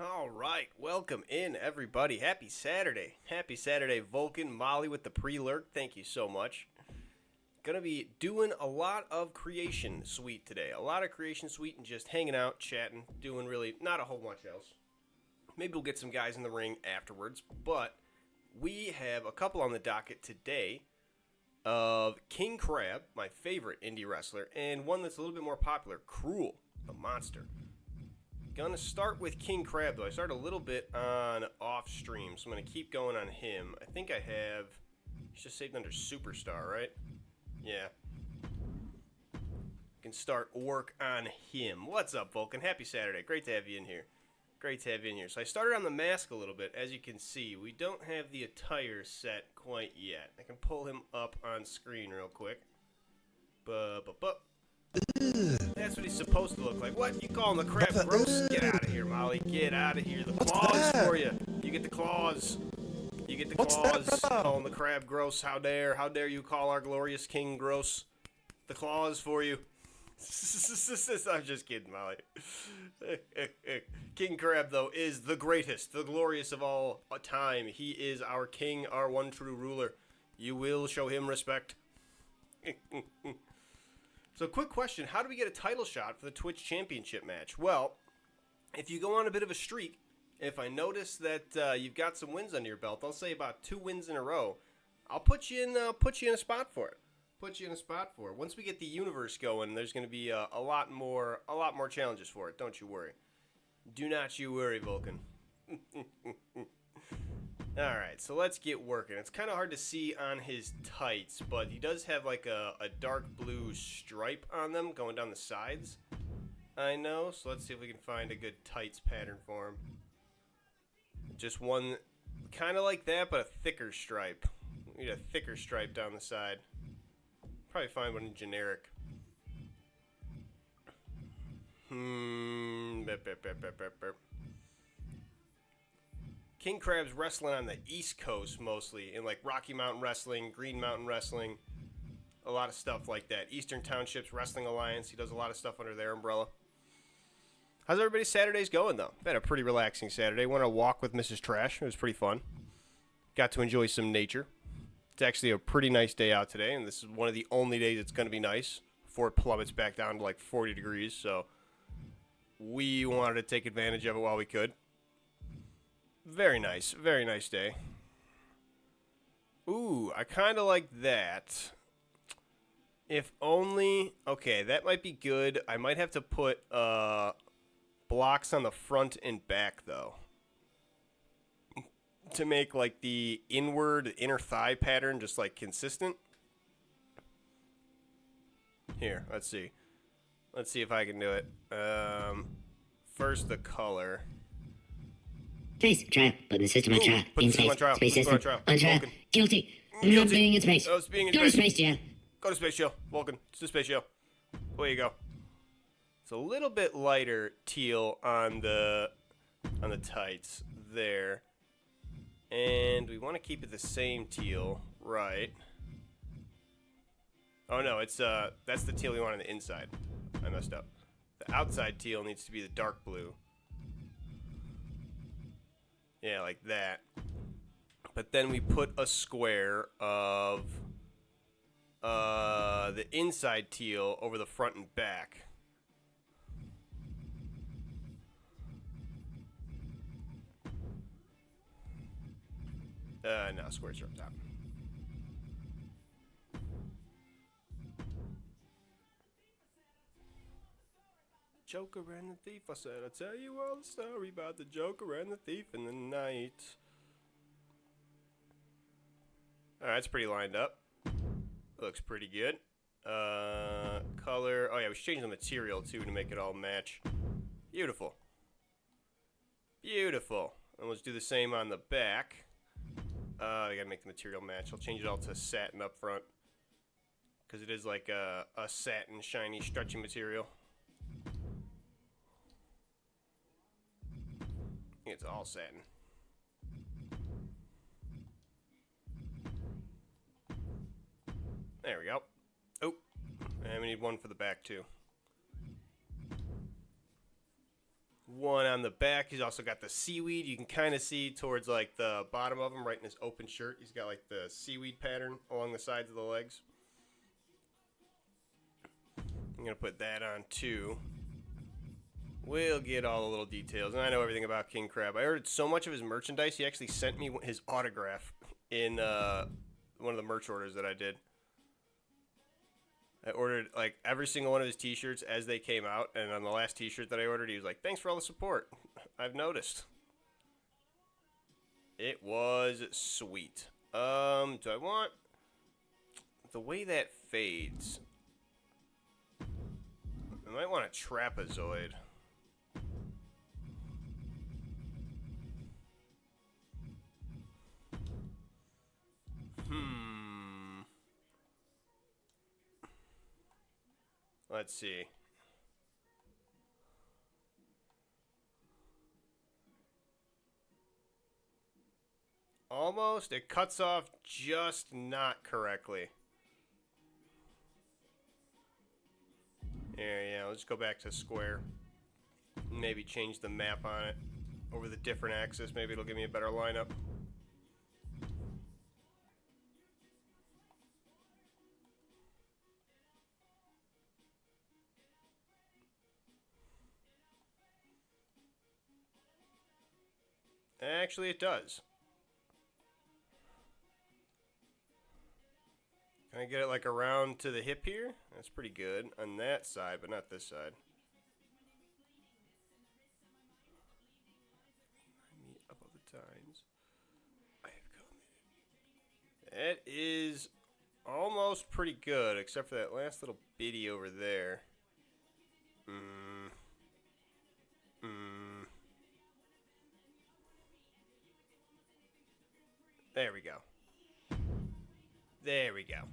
All right, welcome in, everybody. Happy Saturday. Happy Saturday, Vulcan, Molly with the pre-lurk. Thank you so much. Gonna be doing a lot of Creation Suite today. A lot of Creation Suite and just hanging out, chatting, doing really not a whole bunch else. Maybe we'll get some guys in the ring afterwards, but we have a couple on the docket today of King Crab, my favorite indie wrestler, and one that's a little bit more popular, Cruel, the Monster. Gonna start with King Crab, though. I started a little bit on off stream, so I'm gonna keep going on him. I think I have, he's just saved under Superstar, right? Yeah. Can start work on him. What's up, Vulcan? Happy Saturday. Great to have you in here. Great to have you in here. So I started on the mask a little bit. As you can see, we don't have the attire set quite yet. I can pull him up on screen real quick. That's what he's supposed to look like. What? You call him the crab gross? Get out of here, Molly. Get out of here. The claws for you. You get the claws. You get the claws. Call him the crab gross. How dare? How dare you call our glorious king gross? The claws for you. I'm just kidding, Molly. King Crab, though, is the greatest, the glorious of all time. He is our king, our one true ruler. You will show him respect. So, quick question. How do we get a title shot for the Twitch Championship match? Well, if you go on a bit of a streak, if I notice that you've got some wins under your belt, I'll say about 2 wins in a row, I'll put you in a spot for it. Once we get the universe going, there's going to be a lot more challenges for it. Don't you worry. Do not you worry, Vulcan. All right, so let's get working. It's kind of hard to see on his tights, but he does have like a dark blue stripe on them going down the sides. I know, so let's see if we can find a good tights pattern for him. Just one kind of like that, but a thicker stripe. We need a thicker stripe down the side. Probably find one generic. King Crab's wrestling on the East Coast mostly, in like Rocky Mountain Wrestling, Green Mountain Wrestling, a lot of stuff like that. Eastern Townships Wrestling Alliance, he does a lot of stuff under their umbrella. How's everybody's Saturdays going, though? Had a pretty relaxing Saturday. Went on a walk with Mrs. Trash. It was pretty fun. Got to enjoy some nature. It's actually a pretty nice day out today, and this is one of the only days it's going to be nice before it plummets back down to like 40 degrees, so we wanted to take advantage of it while we could. Very nice day. Ooh, I kind of like that. If only, okay, that might be good. I might have to put blocks on the front and back, though, to make like the inner thigh pattern just like consistent. Here, let's see if I can do it. First the color. Space, trial, put the system on trial. In space, space system, on trial. Guilty. Not being in space. Oh, it's being in Go to space, Joe. Go to space, Joe. Vulcan, it's the space, Joe. Away you go. It's a little bit lighter teal on the tights there. And we want to keep it the same teal, right? Oh no, it's that's the teal we want on the inside. I messed up. The outside teal needs to be the dark blue. Yeah, like that. But then we put a square of the inside teal over the front and back. No, squares are up top. Joker and the thief, I said, I'll tell you all the story about the Joker and the thief in the night. Alright, it's pretty lined up. Looks pretty good. Color, oh yeah, we should change the material too to make it all match. Beautiful. Beautiful. And let's do the same on the back. I gotta make the material match. I'll change it all to satin up front, because it is like a satin, shiny, stretchy material. It's all satin. There we go. Oh, and we need one for the back too. One on the back. He's also got the seaweed. You can kind of see towards like the bottom of him, right in his open shirt. He's got like the seaweed pattern along the sides of the legs. I'm gonna put that on too. We'll get all the little details, and I know everything about King Crab. I ordered so much of his merchandise. He actually sent me his autograph in one of the merch orders that I did. I ordered like every single one of his t-shirts as they came out, and on the last t-shirt that I ordered, he was like, "Thanks for all the support. I've noticed." It was sweet. Do I want the way that fades? I might want a trapezoid. Let's see. Almost. It cuts off just not correctly. Yeah, let's go back to square. Maybe change the map on it over the different axis. Maybe it'll give me a better lineup. Actually, it does. Can I get it like around to the hip here? That's pretty good on that side, but not this side. Me up all the times. I have commented. That is almost pretty good, except for that last little bitty over there. There we go. There we go.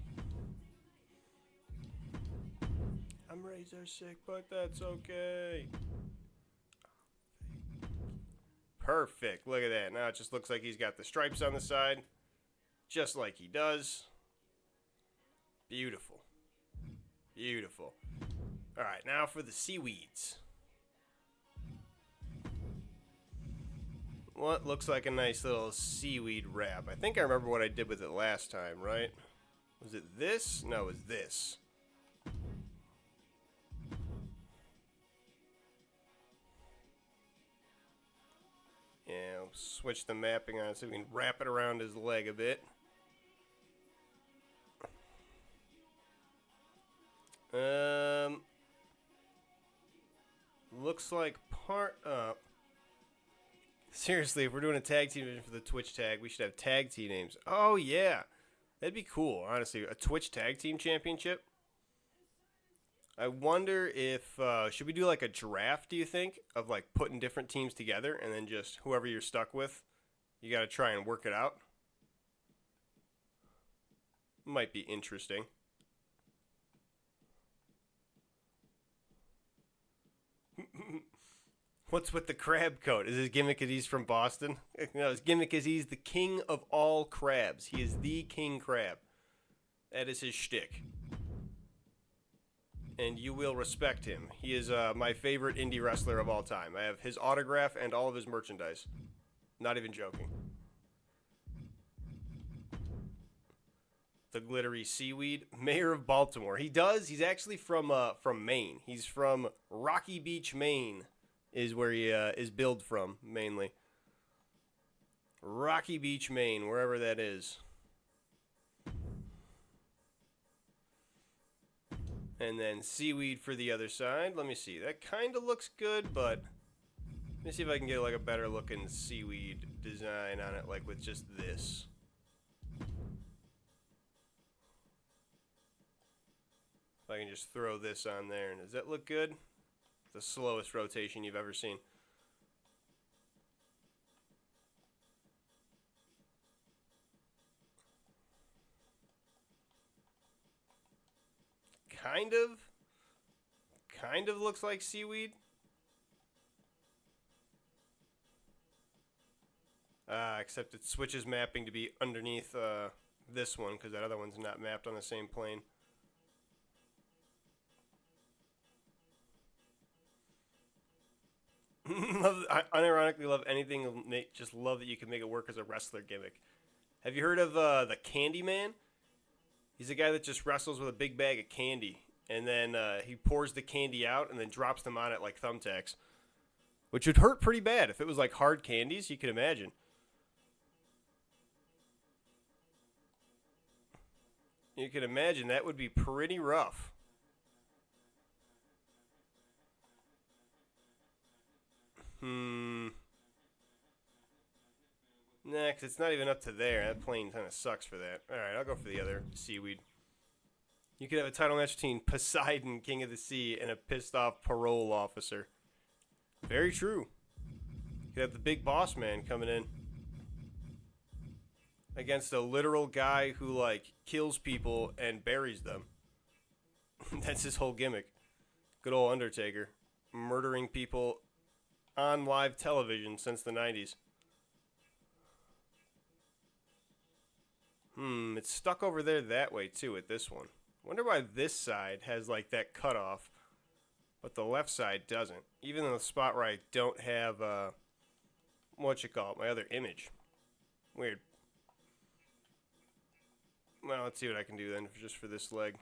I'm razor sick, but that's okay. Perfect. Look at that. Now it just looks like he's got the stripes on the side, just like he does. Beautiful. Beautiful. All right, now for the seaweeds. What looks like a nice little seaweed wrap. I think I remember what I did with it last time, right? Was it this? No, it was this. Yeah, I'll switch the mapping on so we can wrap it around his leg a bit. Looks like part up. Seriously, if we're doing a tag team division for the Twitch tag, we should have tag team names. Oh, yeah. That'd be cool, honestly. A Twitch tag team championship. I wonder if, should we do like a draft, do you think? Of like putting different teams together and then just whoever you're stuck with, you got to try and work it out. Might be interesting. What's with the crab coat? Is his gimmick that he's from Boston? No, his gimmick is he's the king of all crabs. He is the king crab. That is his shtick. and you will respect him. He is my favorite indie wrestler of all time. I have his autograph and all of his merchandise. Not even joking. The glittery seaweed, mayor of Baltimore. He's actually from Maine. He's from Rocky Beach, Maine, is where he is billed from mainly. Rocky Beach, Maine, wherever that is. And then seaweed for the other side. Let me see. That kind of looks good, but let me see if I can get like a better looking seaweed design on it, like with just this. If I can just throw this on there. Does that look good? The slowest rotation you've ever seen. Kind of looks like seaweed. Except it switches mapping to be underneath this one because that other one's not mapped on the same plane. I unironically love anything. Just love that you can make it work as a wrestler gimmick. Have you heard of the Candy Man? He's a guy that just wrestles with a big bag of candy, and then he pours the candy out and then drops them on it like thumbtacks, which would hurt pretty bad if it was like hard candies. You can imagine. You can imagine that would be pretty rough. Nah, because it's not even up to there. That plane kind of sucks for that. Alright, I'll go for the other seaweed. You could have a title match between Poseidon, King of the Sea, and a pissed off parole officer. Very true. You could have the big boss man coming in against a literal guy who, like, kills people and buries them. That's his whole gimmick. Good old Undertaker. Murdering people on live television since the 90s. It's stuck over there that way, too, at this one. Wonder why this side has, like, that cutoff, but the left side doesn't. Even in the spot where I don't have, my other image. Weird. Well, let's see what I can do then, just for this leg.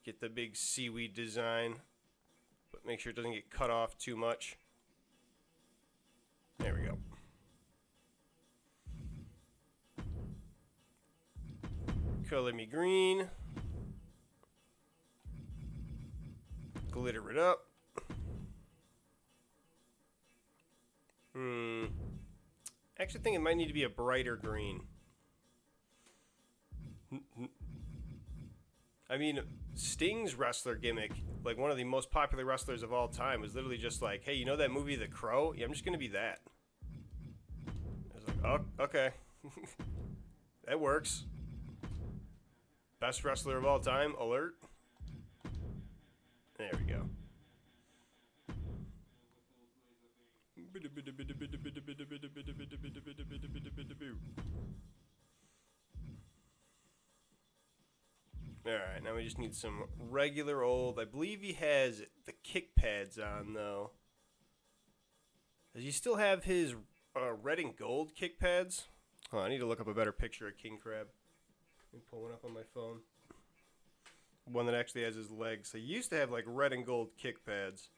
Get the big seaweed design, but make sure it doesn't get cut off too much. There we go. Color me green. Glitter it up. I actually think it might need to be a brighter green. I mean, Sting's wrestler gimmick, like one of the most popular wrestlers of all time, was literally just like, hey, you know that movie The Crow? Yeah, I'm just going to be that. I was like, oh, okay. That works. Best wrestler of all time, alert. There we go. Alright, now we just need some regular old... I believe he has the kick pads on, though. Does he still have his red and gold kick pads? Oh, I need to look up a better picture of King Crab. Let me pull one up on my phone. One that actually has his legs. So he used to have, like, red and gold kick pads.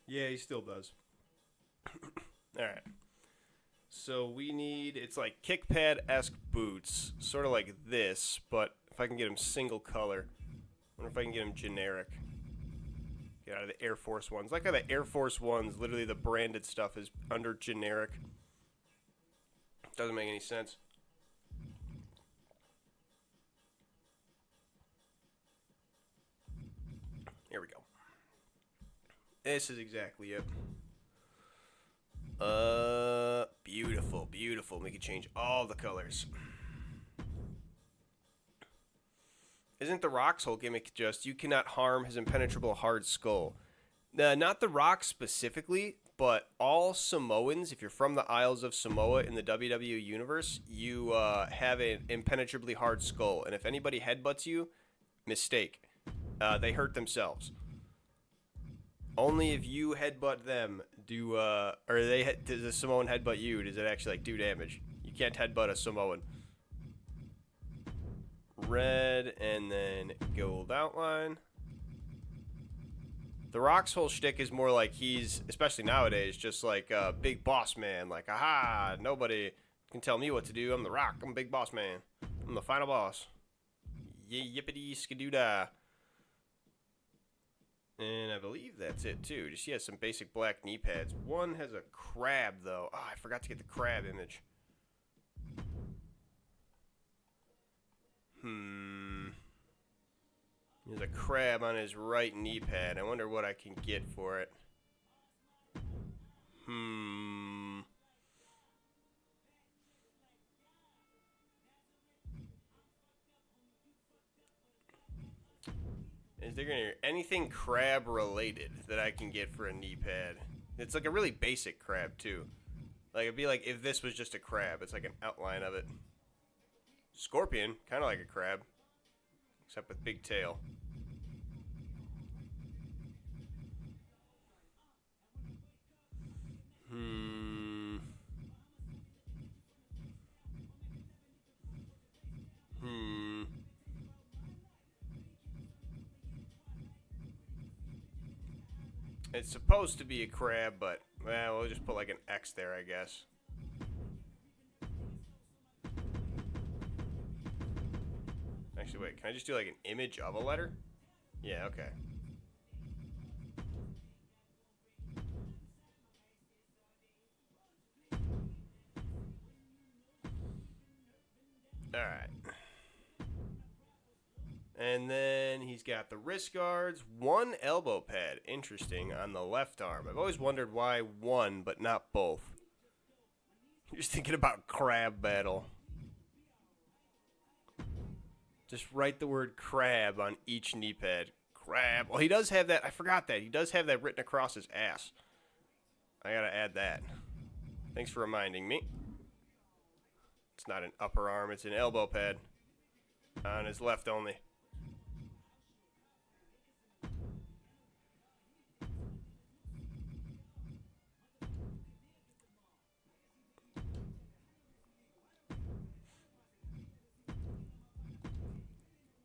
Yeah, he still does. Alright. So we need, it's like kick pad-esque boots. Sort of like this, but if I can get them single color. I wonder if I can get them generic. Get out of the Air Force Ones. Like how the Air Force Ones, literally the branded stuff is under generic. Doesn't make any sense. Here we go. This is exactly it. Beautiful, beautiful. We can change all the colors. Isn't The Rock's whole gimmick just you cannot harm his impenetrable hard skull? Not The Rock specifically, but all Samoans, if you're from the Isles of Samoa in the WWE universe, you have an impenetrably hard skull. And if anybody headbutts you, mistake. They hurt themselves. Only if you headbutt them does a Samoan headbutt you, does it actually do damage. You can't headbutt a Samoan. Red and then gold outline. The Rock's whole shtick is more like he's, especially nowadays, just like a big boss man. Like, aha, nobody can tell me what to do. I'm The Rock. I'm a big boss man. I'm the final boss. Yippity skadoodah. And I believe that's it, too. Just, yeah, some basic black knee pads. One has a crab, though. Oh, I forgot to get the crab image. There's a crab on his right knee pad. I wonder what I can get for it. Is there gonna be anything crab related that I can get for a knee pad? It's like a really basic crab too. Like it'd be like if this was just a crab. It's like an outline of it. Scorpion, kind of like a crab, except with big tail. It's supposed to be a crab, but well, we'll just put like an X there, I guess. Actually, wait, can I just do like an image of a letter? Yeah, okay. Alright. And then he's got the wrist guards, one elbow pad, interesting, on the left arm. I've always wondered why one, but not both. You're just thinking about crab battle. Just write the word crab on each knee pad. Crab. Well, he does have that. I forgot that. He does have that written across his ass. I gotta add that. Thanks for reminding me. It's not an upper arm, it's an elbow pad. On his left only.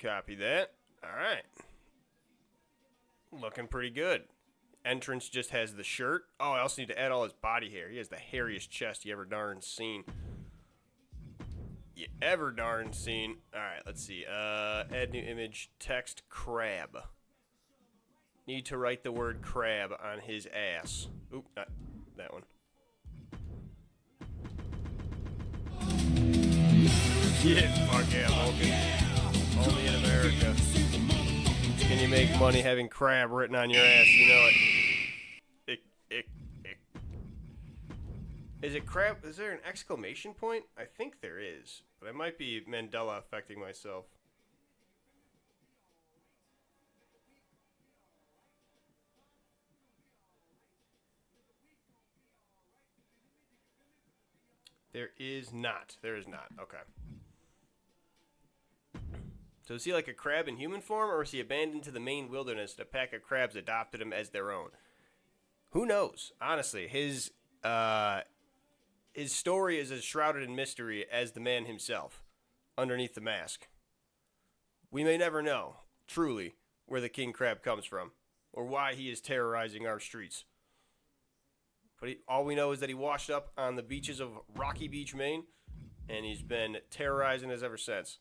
Copy that. Alright. Looking pretty good. Entrance just has the shirt. Oh, I also need to add all his body hair. He has the hairiest chest you ever darn seen. Alright, let's see. Add new image. Text crab. Need to write the word crab on his ass. Oop, not that one. Yeah, fuck yeah, Vulcan. Only in America. Can you make money having crab written on your ass? You know it. Is it crab? Is there an exclamation point? I think there is. But I might be Mandela affecting myself. There is not. There is not. Okay. So is he like a crab in human form, or is he abandoned to the Maine wilderness and a pack of crabs adopted him as their own? Who knows? Honestly, his story is as shrouded in mystery as the man himself, underneath the mask. We may never know, truly, where the king crab comes from, or why he is terrorizing our streets. But all we know is that he washed up on the beaches of Rocky Beach, Maine, and he's been terrorizing us ever since.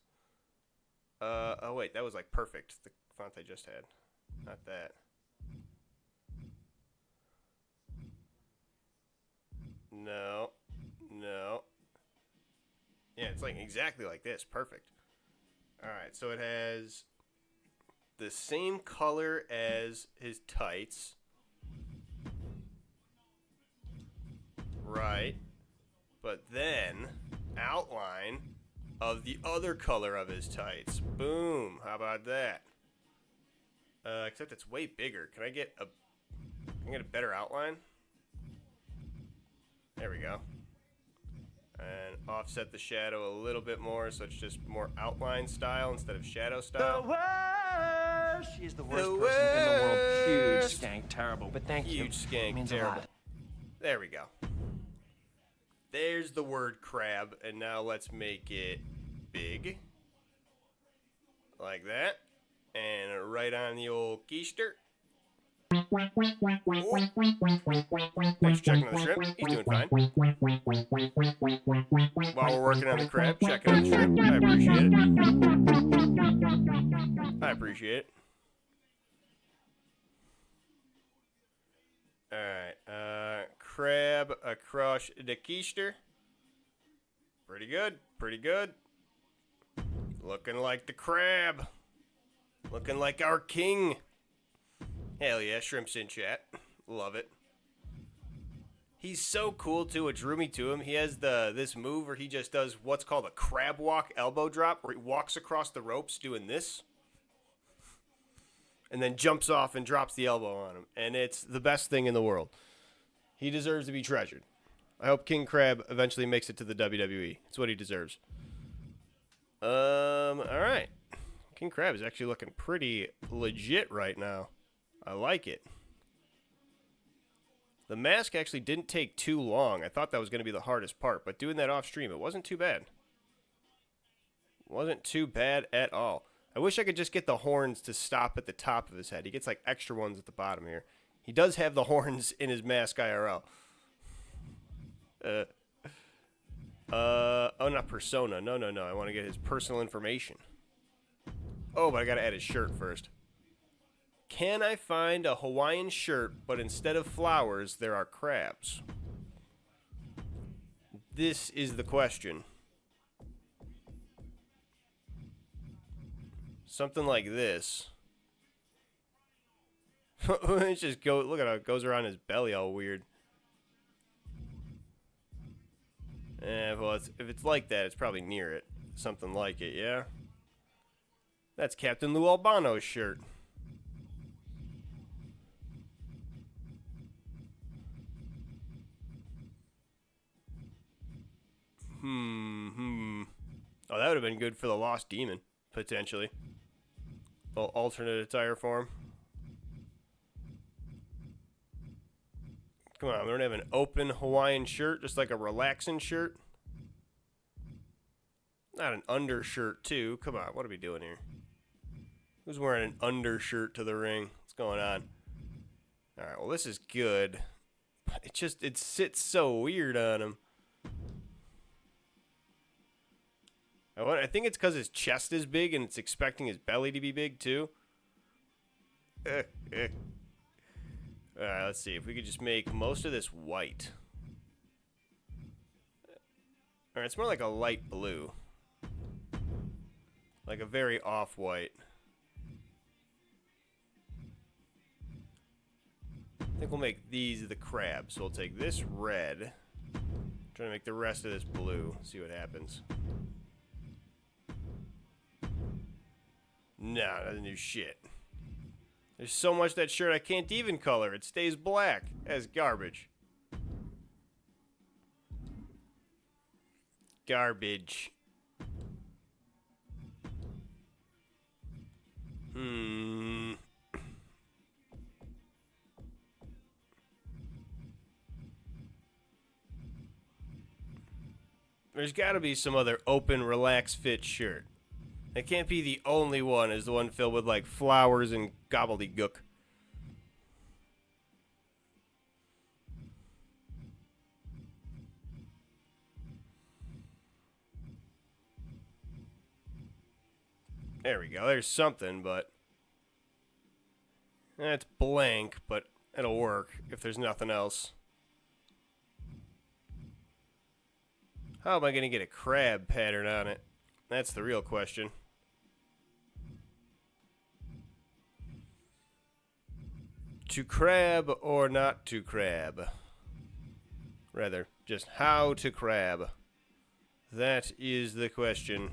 Oh wait, that was like perfect. The font I just had. Not that. No. Yeah, it's like exactly like this. Perfect. Alright, so it has the same color as his tights. Right. But then, outline, of the other color of his tights. Boom. How about that? Except it's way bigger. Can I get a better outline? There we go. And offset the shadow a little bit more so it's just more outline style instead of shadow style. The worst! She's the worst person in the world. Huge skank, terrible. But thank you. Huge skank, It means terrible. a lot. There we go. There's the word crab, and now let's make it big. Like that. And right on the old keister. Thanks for checking on the shrimp. He's doing fine. While we're working on the crab, checking on the shrimp. I appreciate it. I appreciate it. Alright, crab across the keister. Pretty good, pretty good. Looking like the crab. Looking like our king. Hell yeah, shrimp's in chat. Love it. He's so cool too, what drew me to him. He has this move where he just does what's called a crab walk elbow drop, where he walks across the ropes doing this. And then jumps off and drops the elbow on him. And it's the best thing in the world. He deserves to be treasured. I hope King Crab eventually makes it to the WWE. It's what he deserves. Alright. King Crab is actually looking pretty legit right now. I like it. The mask actually didn't take too long. I thought that was going to be the hardest part. But doing that off stream, it wasn't too bad. Wasn't too bad at all. I wish I could just get the horns to stop at the top of his head. He gets like extra ones at the bottom here. He does have the horns in his mask IRL. Oh, not persona. No. I want to get his personal information. Oh, but I got to add his shirt first. Can I find a Hawaiian shirt, but instead of flowers, there are crabs? This is the question. Something like this. It's just go. Look at how it goes around his belly all weird. Well, if it's like that, it's probably near it. Something like it, yeah? That's Captain Lou Albano's shirt. Oh, that would have been good for the Lost Demon, potentially. Well, alternate attire for him. Come on, we don't have an open Hawaiian shirt, just like a relaxing shirt. Not an undershirt, too. Come on, what are we doing here? Who's wearing an undershirt to the ring? What's going on? Alright, well, this is good. But it sits so weird on him. I think it's because his chest is big and it's expecting his belly to be big, too. Alright, let's see. If we could just make most of this white. Alright, it's more like a light blue. Like a very off-white. I think we'll make these the crabs. So we'll take this red. Try to make the rest of this blue. See what happens. No, doesn't do shit. There's so much that shirt I can't even color. It stays black. That's garbage. Garbage. There's got to be some other open, relaxed fit shirt. It can't be the only one is the one filled with, like, flowers and gobbledygook. There we go. There's something, but... it's blank, but it'll work if there's nothing else. How am I going to get a crab pattern on it? That's the real question. To crab or not to crab? Rather, just how to crab. That is the question.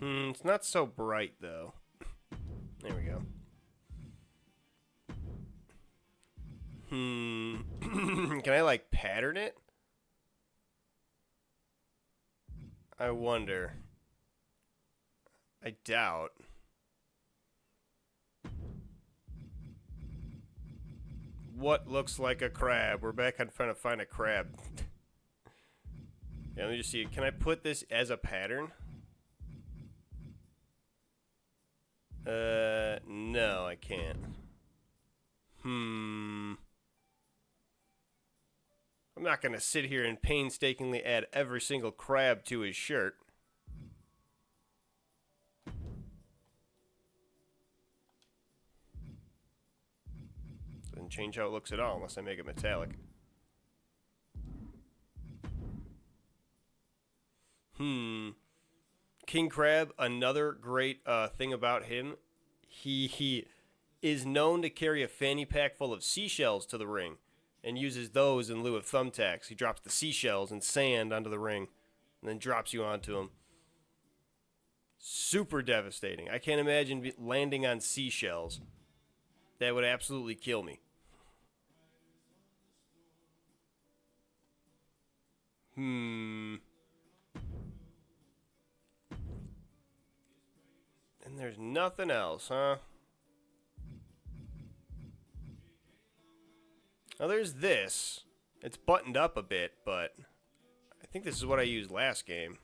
It's not so bright, though. There we go. Can I, like, pattern it? I wonder. I doubt. What looks like a crab? We're back on trying to find a crab. Yeah, let me just see. Can I put this as a pattern? No, I can't. I'm not gonna sit here and painstakingly add every single crab to his shirt. Doesn't change how it looks at all unless I make it metallic. King Crab, another great thing about him, he is known to carry a fanny pack full of seashells to the ring and uses those in lieu of thumbtacks. He drops the seashells and sand onto the ring and then drops you onto them. Super devastating. I can't imagine landing on seashells. That would absolutely kill me. And there's nothing else, huh? Now there's this. It's buttoned up a bit, but I think this is what I used last game.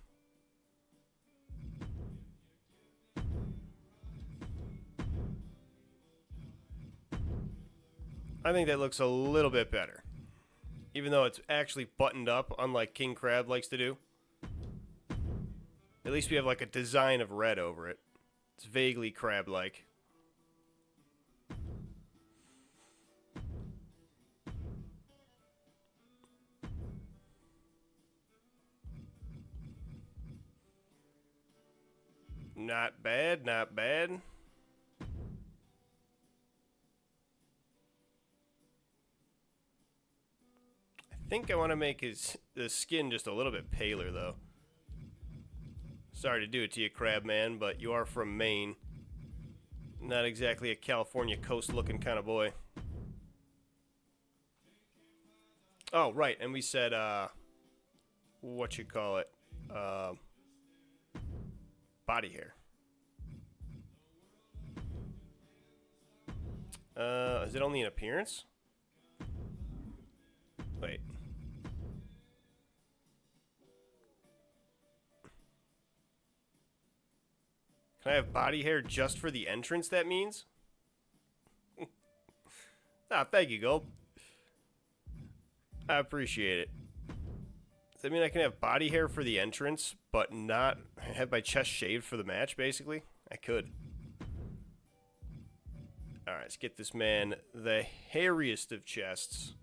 I think that looks a little bit better. Even though it's actually buttoned up, unlike King Crab likes to do. At least we have like a design of red over it. It's vaguely crab-like. Not bad, not bad. I think I want to make the skin just a little bit paler, though. Sorry to do it to you, Crab Man, but you are from Maine. Not exactly a California coast-looking kind of boy. Oh, right, and we said, what you call it? Body hair. Is it only an appearance? Wait. Can I have body hair just for the entrance, that means? Ah, thank you, Gold. I appreciate it. Does that mean I can have body hair for the entrance, but not have my chest shaved for the match, basically? I could. Alright, let's get this man the hairiest of chests.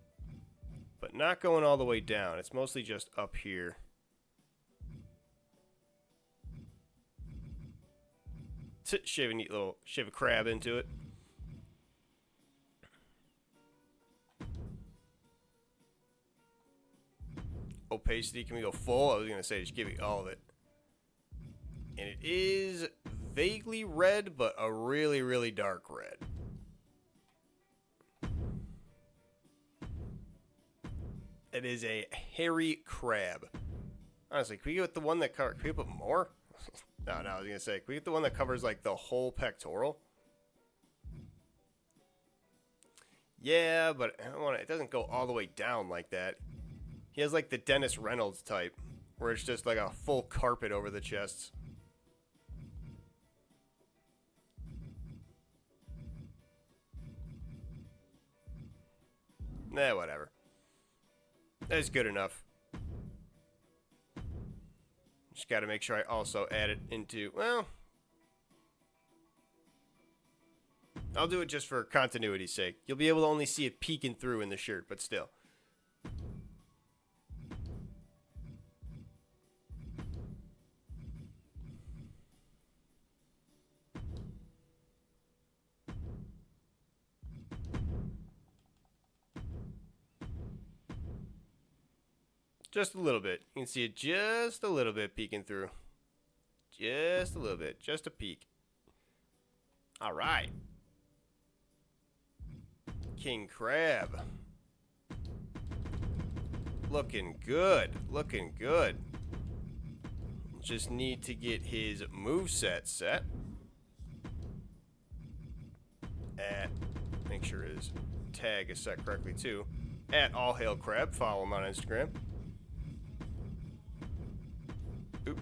But not going all the way down. It's mostly just up here. Shave a neat little, shave a crab into it. Opacity, can we go full? I was going to say just give me all of it. And it is vaguely red, but a really, really dark red. It is a hairy crab. Honestly, can we get the one that covers... Can we put more? No, I was going to say, can we get the one that covers, like, the whole pectoral? Yeah, but I don't want it doesn't go all the way down like that. He has, like, the Dennis Reynolds type, where it's just, like, a full carpet over the chests. Nah, whatever. That's good enough. Just got to make sure I also add it into, well, I'll do it just for continuity's sake. You'll be able to only see it peeking through in the shirt, but still. Just a little bit. You can see it just a little bit peeking through. Just a little bit. Just a peek. All right. King Crab. Looking good. Looking good. Just need to get his moveset set. Make sure his tag is set correctly too. At All Hail Crab. Follow him on Instagram. Oop.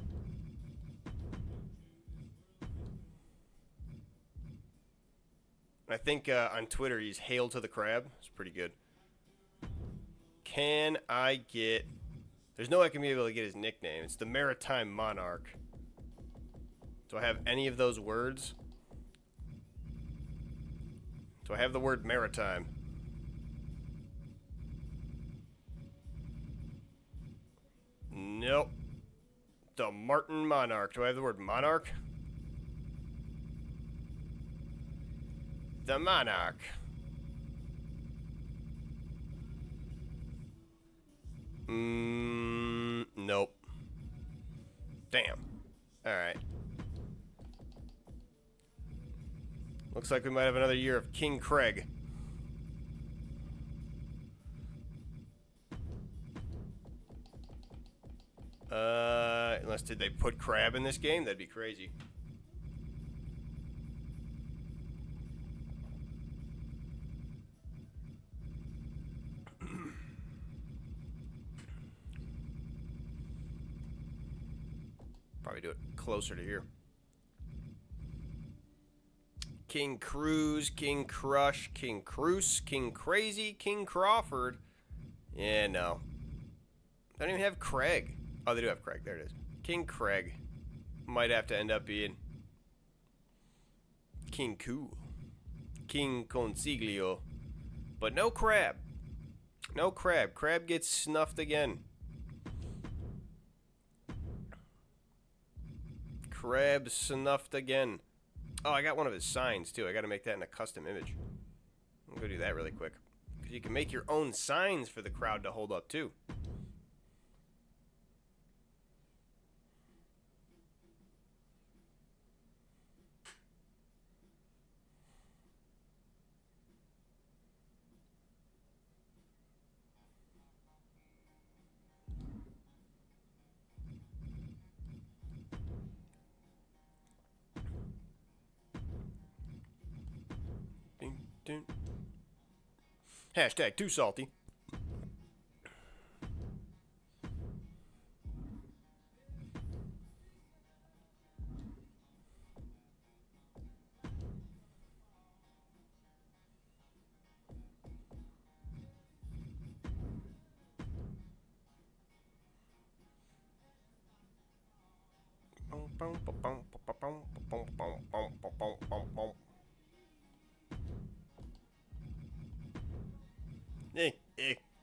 I think on Twitter he's Hail to the Crab. It's pretty good. Can I get... There's no way I can be able to get his nickname. It's the Maritime Monarch. Do I have any of those words? Do I have the word maritime? Nope. The Martin Monarch. Do I have the word monarch? The Monarch. Nope. Damn. Alright. Looks like we might have another year of King Craig. Unless did they put Crab in this game? That'd be crazy. Probably do it closer to here. King Cruz, King Crush, King Cruz, King Crazy, King Crawford. Yeah, no. They don't even have Craig. Oh, they do have Craig. There it is. King Craig. Might have to end up being King Cool. King Consiglio. But no Crab. No Crab. Crab gets snuffed again. Crab snuffed again. Oh, I got one of his signs, too. I got to make that in a custom image. I'm going to do that really quick. Because you can make your own signs for the crowd to hold up, too. Hashtag too salty.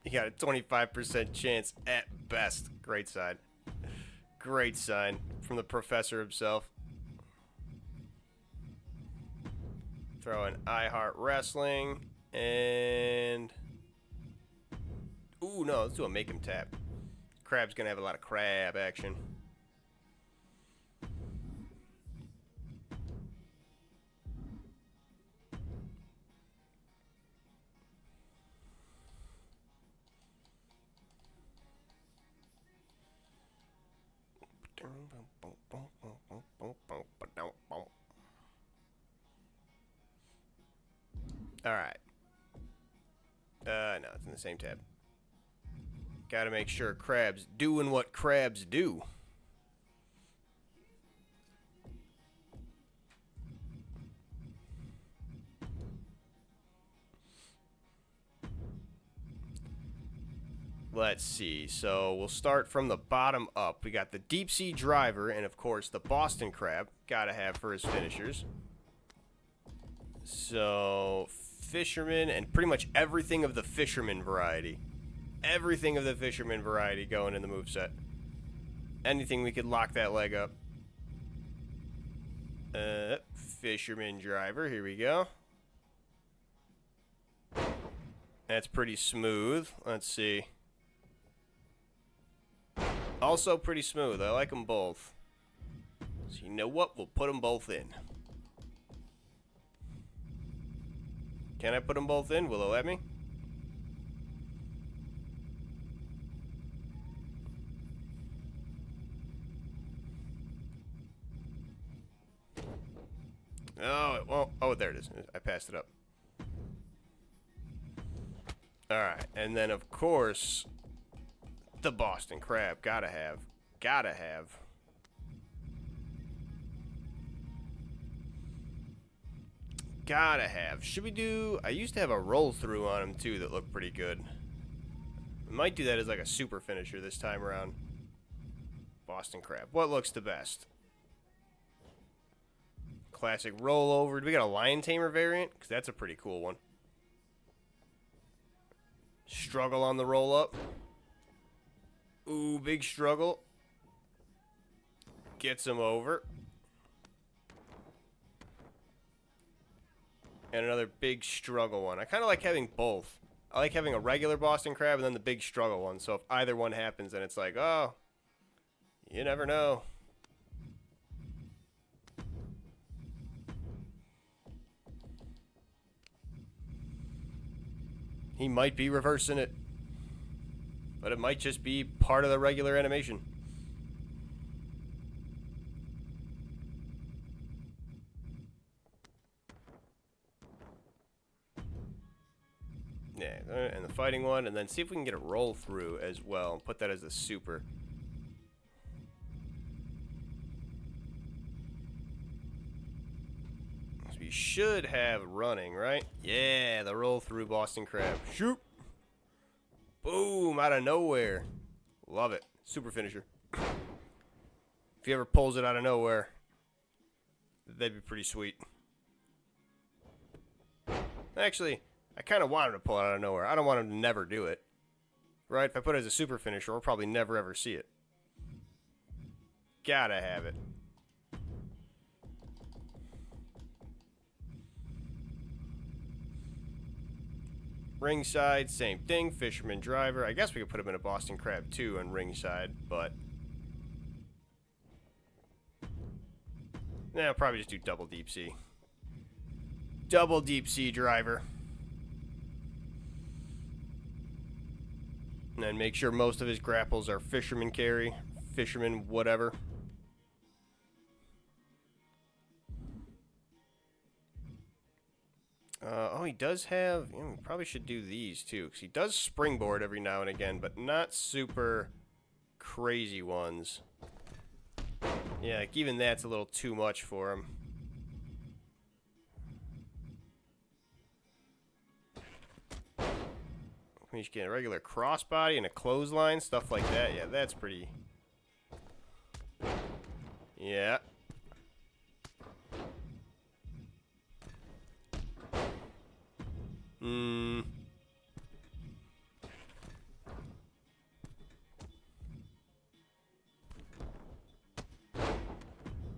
You got a 25% chance at best. Great sign. Great sign from the professor himself. Throw in iHeart Wrestling and... Ooh, no, let's do a make him tap. Crab's gonna have a lot of crab action. Alright. No, it's in the same tab. Gotta make sure Crab's doing what crabs do. Let's see. So we'll start from the bottom up. We got the deep sea driver and, of course, the Boston Crab. Gotta have for his finishers. So fisherman and pretty much everything of the fisherman variety. Everything of the fisherman variety going in the moveset. Anything we could lock that leg up. Fisherman driver. Here we go. That's pretty smooth. Let's see. Also pretty smooth. I like them both. So you know what? We'll put them both in. Can I put them both in? Will it let me? Oh, it won't. Oh, there it is. I passed it up. Alright, and then of course, the Boston Crab. Gotta have. Gotta have. Gotta have. Should we do... I used to have a roll through on him too that looked pretty good. We might do that as like a super finisher this time around. Boston Crab. What looks the best? Classic rollover. Do we got a Lion Tamer variant? Because that's a pretty cool one. Struggle on the roll up. Ooh, big struggle. Gets him over. And another big struggle one. I kind of like having both. I like having a regular Boston Crab and then the big struggle one. So if either one happens, then it's like, oh, you never know. He might be reversing it. But it might just be part of the regular animation. Yeah, and the fighting one, and then see if we can get a roll through as well, and put that as the super. So we should have running, right? Yeah, the roll through Boston Crab. Shoot! Boom, out of nowhere. Love it. Super finisher. If he ever pulls it out of nowhere, that'd be pretty sweet. Actually, I kind of want him to pull it out of nowhere. I don't want him to never do it. Right? If I put it as a super finisher, we'll probably never ever see it. Gotta have it. Ringside, same thing. Fisherman driver. I guess we could put him in a Boston Crab too on ringside, but... nah, I'll probably just do double deep sea. Double deep sea driver. And then make sure most of his grapples are fisherman carry. Fisherman whatever. Oh, he does have... you know, we probably should do these too, because he does springboard every now and again, but not super crazy ones. Yeah, like even that's a little too much for him. We just get a regular crossbody and a clothesline, stuff like that. Yeah, that's pretty... yeah.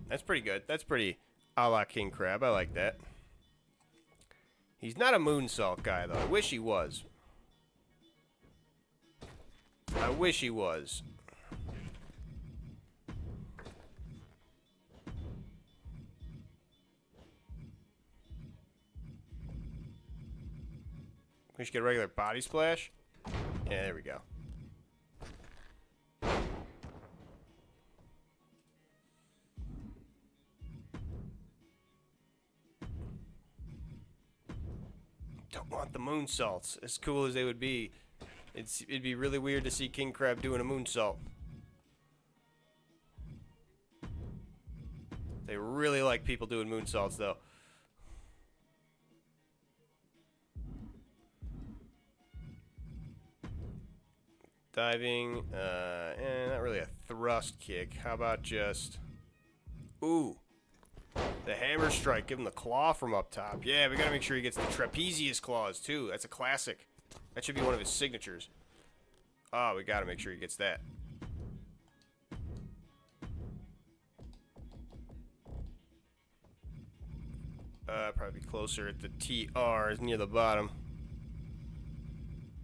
That's pretty good. That's pretty a la King Crab. I like that. He's not a moonsault guy, though. I wish he was. I wish he was. We should get a regular body splash. Yeah, there we go. Don't want the moonsaults. As cool as they would be, it'd be really weird to see King Crab doing a moonsault. They really like people doing moonsaults, though. Diving, not really a thrust kick. How about just... ooh. The hammer strike. Give him the claw from up top. Yeah, we gotta make sure he gets the trapezius claws, too. That's a classic. That should be one of his signatures. Oh, we gotta make sure he gets that. Probably closer at the TR, is near the bottom.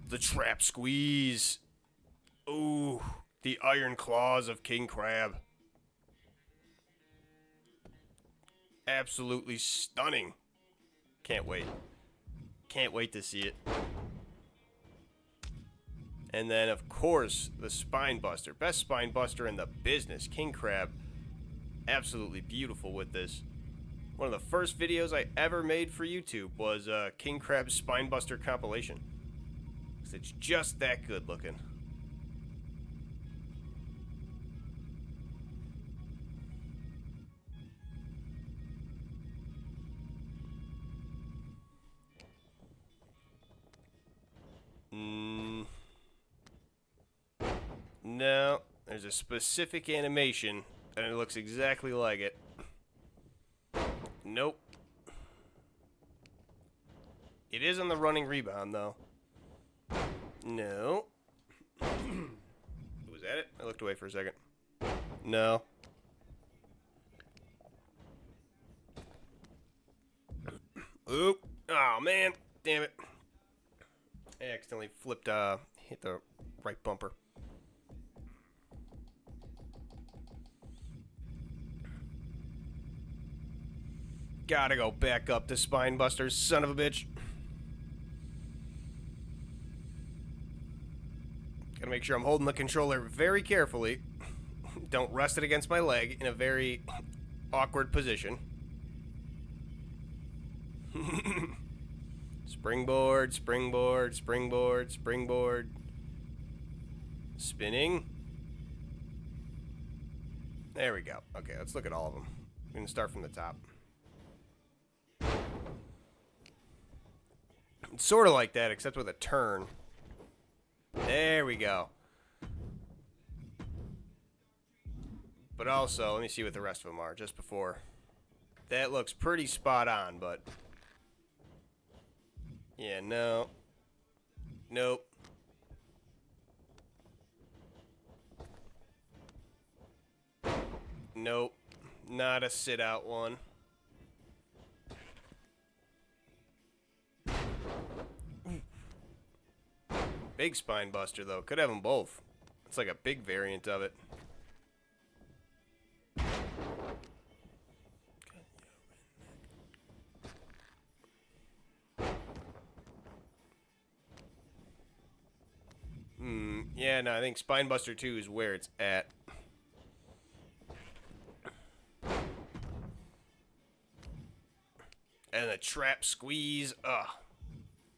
The trap squeeze. Ooh, The iron claws of King Crab. Absolutely stunning. Can't wait. Can't wait to see it. And then, of course, the Spine Buster. Best Spine Buster in the business. King Crab. Absolutely beautiful with this. One of the first videos I ever made for YouTube was King Crab's Spine Buster compilation. It's just that good looking. No, there's a specific animation, and it looks exactly like it. Nope. It is on the running rebound, though. No. Was that it? I looked away for a second. No. Oop. Oh, man. Damn it. I accidentally flipped, hit the right bumper. Gotta go back up to Spine Busters, son of a bitch. Gotta make sure I'm holding the controller very carefully. Don't rest it against my leg in a very awkward position. Springboard, springboard, springboard, springboard. Spinning. There we go. Okay, let's look at all of them. We're gonna start from the top. It's sort of like that, except with a turn. There we go. But also, let me see what the rest of them are just before. That looks pretty spot on, but... yeah, no. Nope. Nope. Not a sit-out one. Big Spine Buster, though. Could have them both. It's like a big variant of it. Yeah, no, I think Spine Buster 2 is where it's at. And the trap squeeze. Ugh.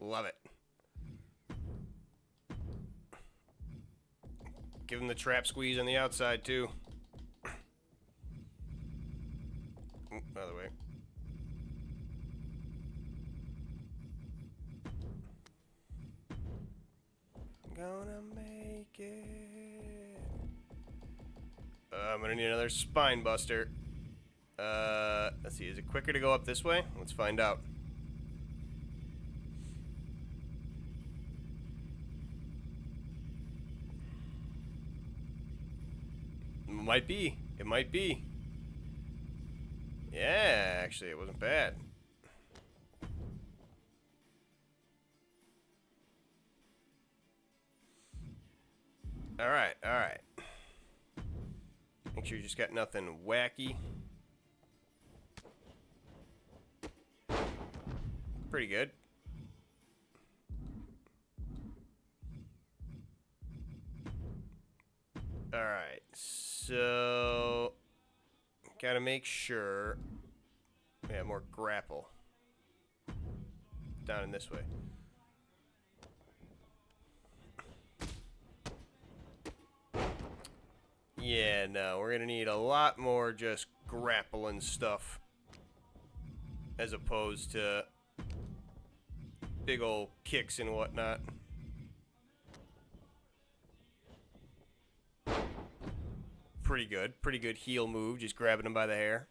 Love it. Give him the trap squeeze on the outside, too. Other way. Gonna make it. I'm gonna need another Spine Buster. Let's see. Is it quicker to go up this way? Let's find out. Might be. It might be. Yeah, actually, it wasn't bad. Alright, alright. Make sure you just got nothing wacky. Pretty good. Alright, so... gotta make sure we have more grapple. Down in this way. Yeah, no, we're gonna need a lot more just grappling stuff as opposed to big old kicks and whatnot. Pretty good heel move, just grabbing him by the hair.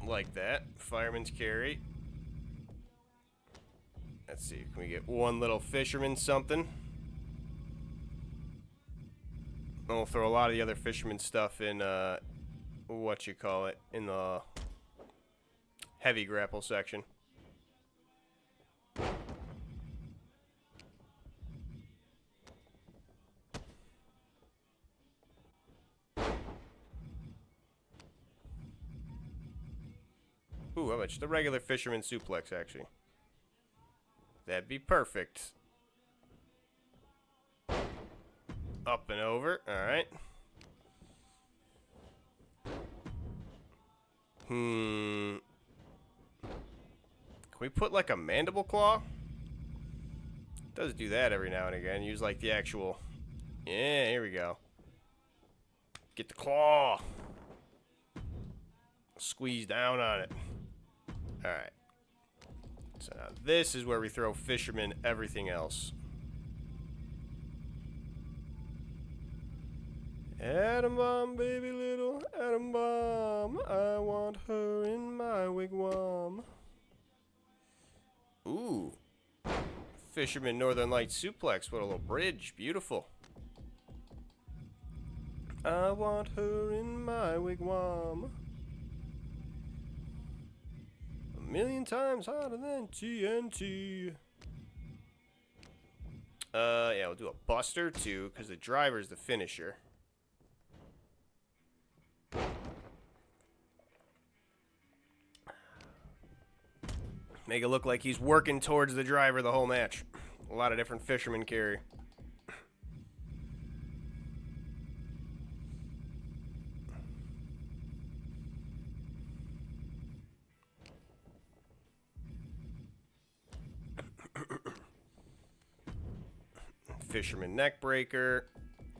Like that. Fireman's carry. Let's see, can we get one little fisherman something? And we'll throw a lot of the other fisherman stuff in, what you call it, in the heavy grapple section. Ooh, how much? The regular fisherman suplex, actually. That'd be perfect. Up and over. Alright. Can we put like a mandible claw? It does do that every now and again. Use like the actual... Yeah, here we go. Get the claw. Squeeze down on it. Alright. So now this is where we throw fisherman everything else. Atom bomb, baby, little atom bomb. I want her in my wigwam. Ooh. Fisherman Northern Lights suplex. What a little bridge. Beautiful. I want her in my wigwam. A million times hotter than TNT. Yeah, we'll do a buster too, because the driver's the finisher. Make it look like he's working towards the driver the whole match. A lot of different fishermen carry. Fisherman neckbreaker.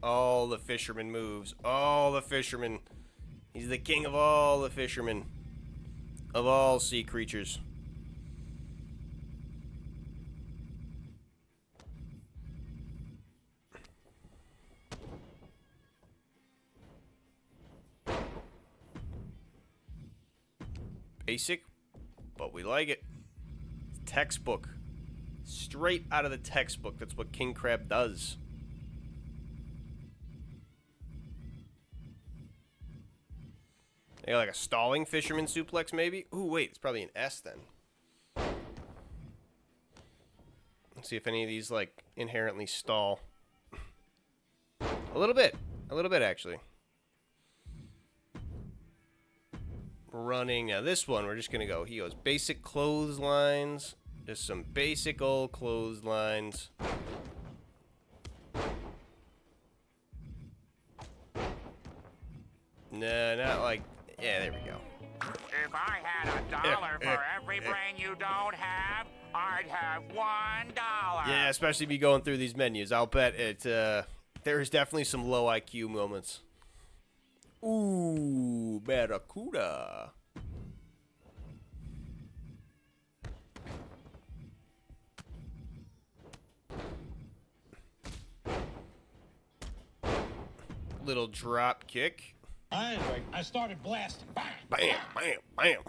All the fisherman moves. All the fishermen. He's the king of all the fishermen. Of all sea creatures. Basic, but we like it. Textbook. Straight out of the textbook. That's what King Crab does. They got like a stalling fisherman suplex, maybe? Ooh, wait. It's probably an S then. Let's see if any of these, like, inherently stall. A little bit. A little bit, actually. Running. Now, this one, we're just going to go. He goes basic clotheslines. Just some basic old clotheslines. Nah, not like... Yeah, there we go. If I had $1 for every brain you don't have, I'd have $1. Yeah, especially be going through these menus. I'll bet it, there's definitely some low IQ moments. Ooh, Barracuda. Little drop kick. Anyway, I started blasting. Bam! Bam, bam, bam.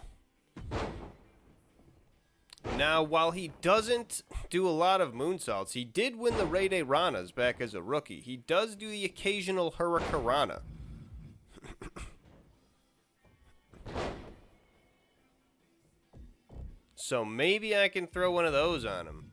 Now, while he doesn't do a lot of moonsaults, he did win the Ray Day Ranas back as a rookie. He does do the occasional Hurricanrana. So maybe I can throw one of those on him.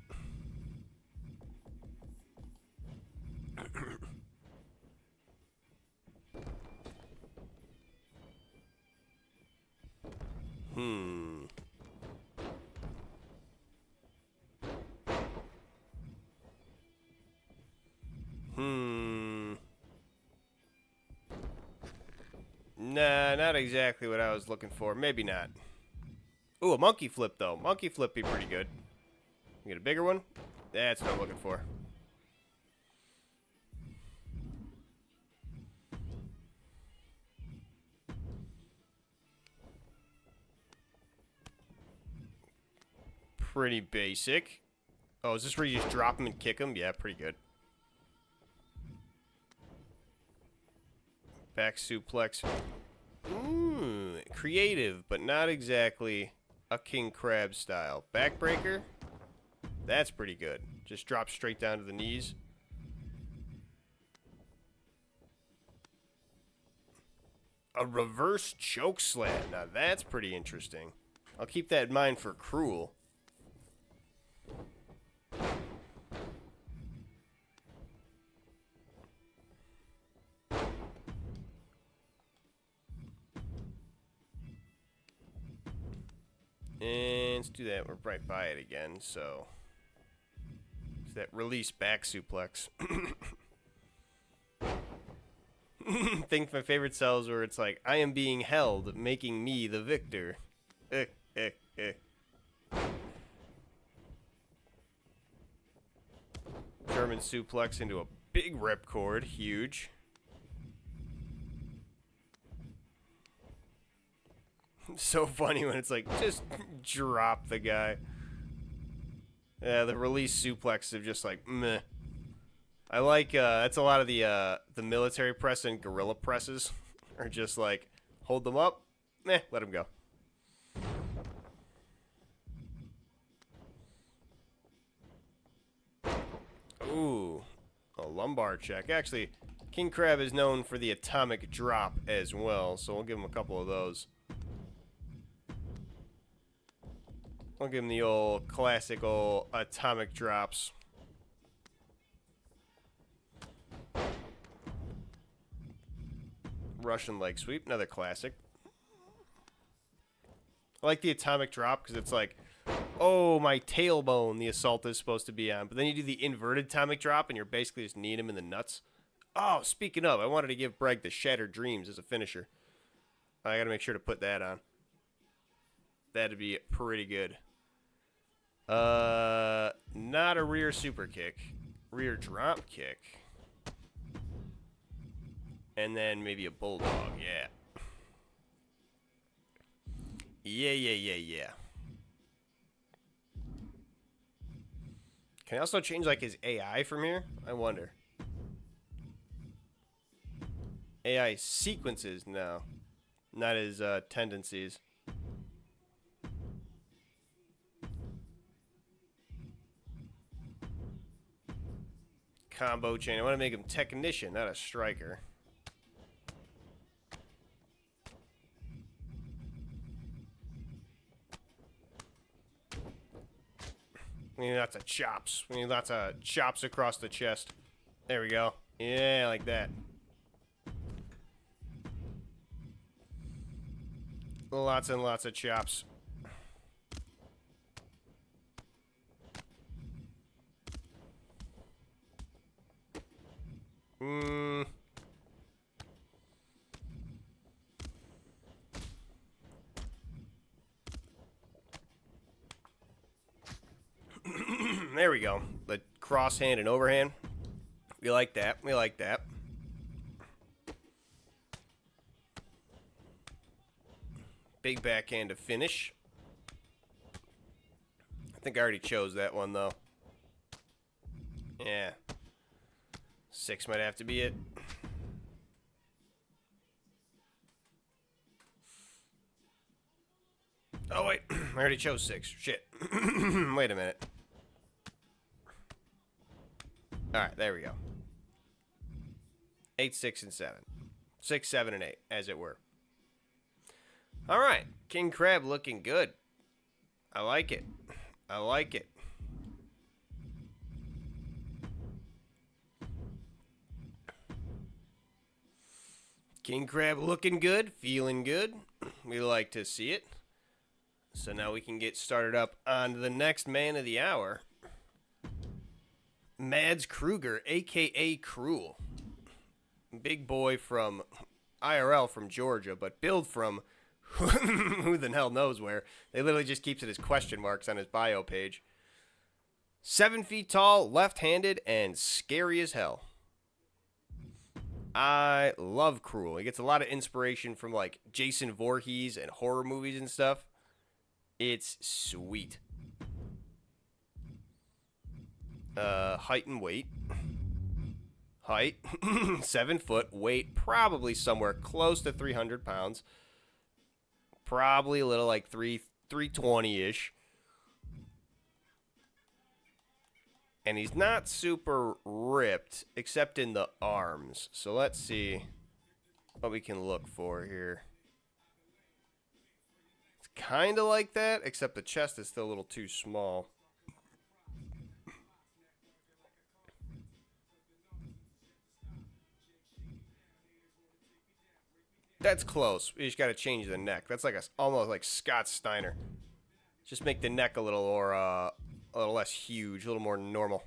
Nah, not exactly what I was looking for. Maybe not. Ooh, a monkey flip, though. Monkey flip be pretty good. You get a bigger one? That's what I'm looking for. Pretty basic. Oh, is this where you just drop him and kick him? Yeah, pretty good. Back suplex. Creative, but not exactly a King Crab style. Backbreaker. That's pretty good. Just drop straight down to the knees. A reverse choke slam. Now that's pretty interesting. I'll keep that in mind for Cruel. And let's do that. We're right by it again, so. It's that release back suplex. I think my favorite sells where it's like, I am being held, making me the victor. German suplex into a big ripcord. Huge. So funny when it's like, just drop the guy. Yeah, the release suplex of just like, meh. I like, that's a lot of the military press and gorilla presses are just like, hold them up, meh, let them go. Ooh, a lumbar check. Actually, King Crab is known for the atomic drop as well, so we'll give him a couple of those. We'll give him the old classic old atomic drops. Russian leg sweep, another classic. I like the atomic drop because it's like, oh, my tailbone the assault is supposed to be on. But then you do the inverted atomic drop and you're basically just kneeing him in the nuts. Oh, speaking of, I wanted to give Breg the Shattered Dreams as a finisher. I got to make sure to put that on. That'd be pretty good. Not a rear super kick. Rear drop kick. And then maybe a bulldog, yeah. Yeah. Can I also change, like, his AI from here? I wonder. AI sequences? No. Not his, tendencies. Combo chain. I want to make him technician, not a striker. We need lots of chops. We need lots of chops across the chest. There we go. Yeah, like that. Lots and lots of chops. There we go. The cross hand and overhand. We like that. We like that. Big backhand to finish. I think I already chose that one, though. Yeah. 6 might have to be it. Oh, wait. I already chose 6. Shit. Wait a minute. Alright, there we go. 8, 6, and 7. 6, 7, and 8, as it were. Alright. King Crab looking good. I like it. I like it. King Crab looking good. Feeling good. We like to see it. So now we can get started up on the next man of the hour. Mads Kruger, a.k.a. Cruel. Big boy from IRL from Georgia, but billed from who the hell knows where. They literally just keeps it as question marks on his bio page. 7 feet tall, left-handed, and scary as hell. I love Cruel. He gets a lot of inspiration from, like, Jason Voorhees and horror movies and stuff. It's sweet. Height and weight. Height, 7 foot. Weight, probably somewhere close to 300 pounds. Probably a little like 320-ish. And he's not super ripped, except in the arms. So let's see what we can look for here. It's kind of like that, except the chest is still a little too small. That's close. We just got to change the neck. That's like almost like Scott Steiner. Just make the neck a little less huge, a little more normal.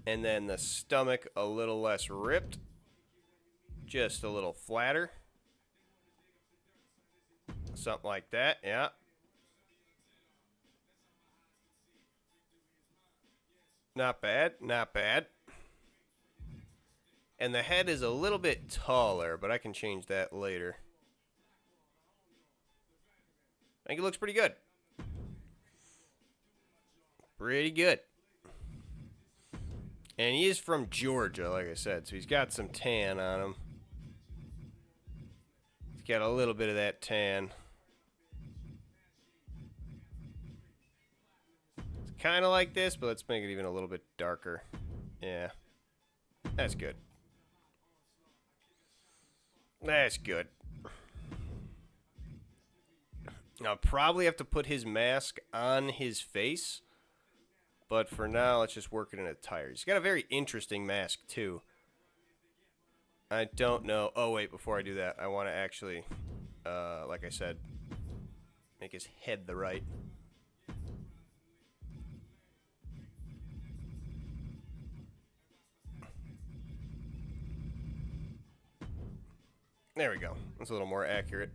And then the stomach a little less ripped. Just a little flatter. Something like that, yeah. Not bad, not bad. And the head is a little bit taller, but I can change that later. I think it looks pretty good. Pretty good. And he is from Georgia, like I said, so he's got some tan on him. He's got a little bit of that tan. It's kind of like this, but let's make it even a little bit darker. Yeah. That's good. That's good. I'll probably have to put his mask on his face. But for now, let's just work it in a tire. He's got a very interesting mask, too. I don't know. Oh, wait, before I do that, I want to actually, like I said, make his head the right. There we go. That's a little more accurate.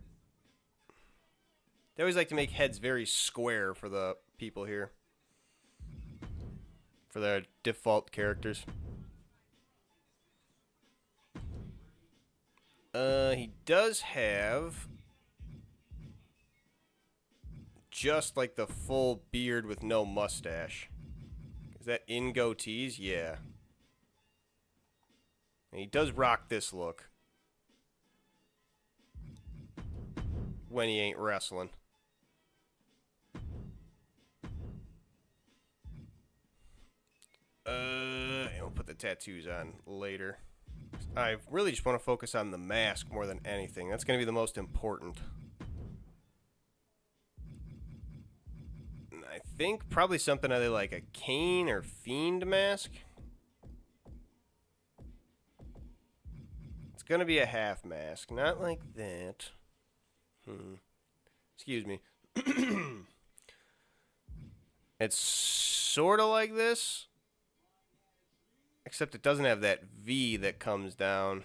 They always like to make heads very square for the people here. For their default characters. He does have just like the full beard with no mustache. Is that in goatees? Yeah. And he does rock this look. When he ain't wrestling. And we'll put the tattoos on later. I really just want to focus on the mask more than anything. That's going to be the most important. I think probably something either like a Kane or Fiend mask. It's going to be a half mask, not like that. Excuse me. It's sort of like this. Except it doesn't have that V that comes down.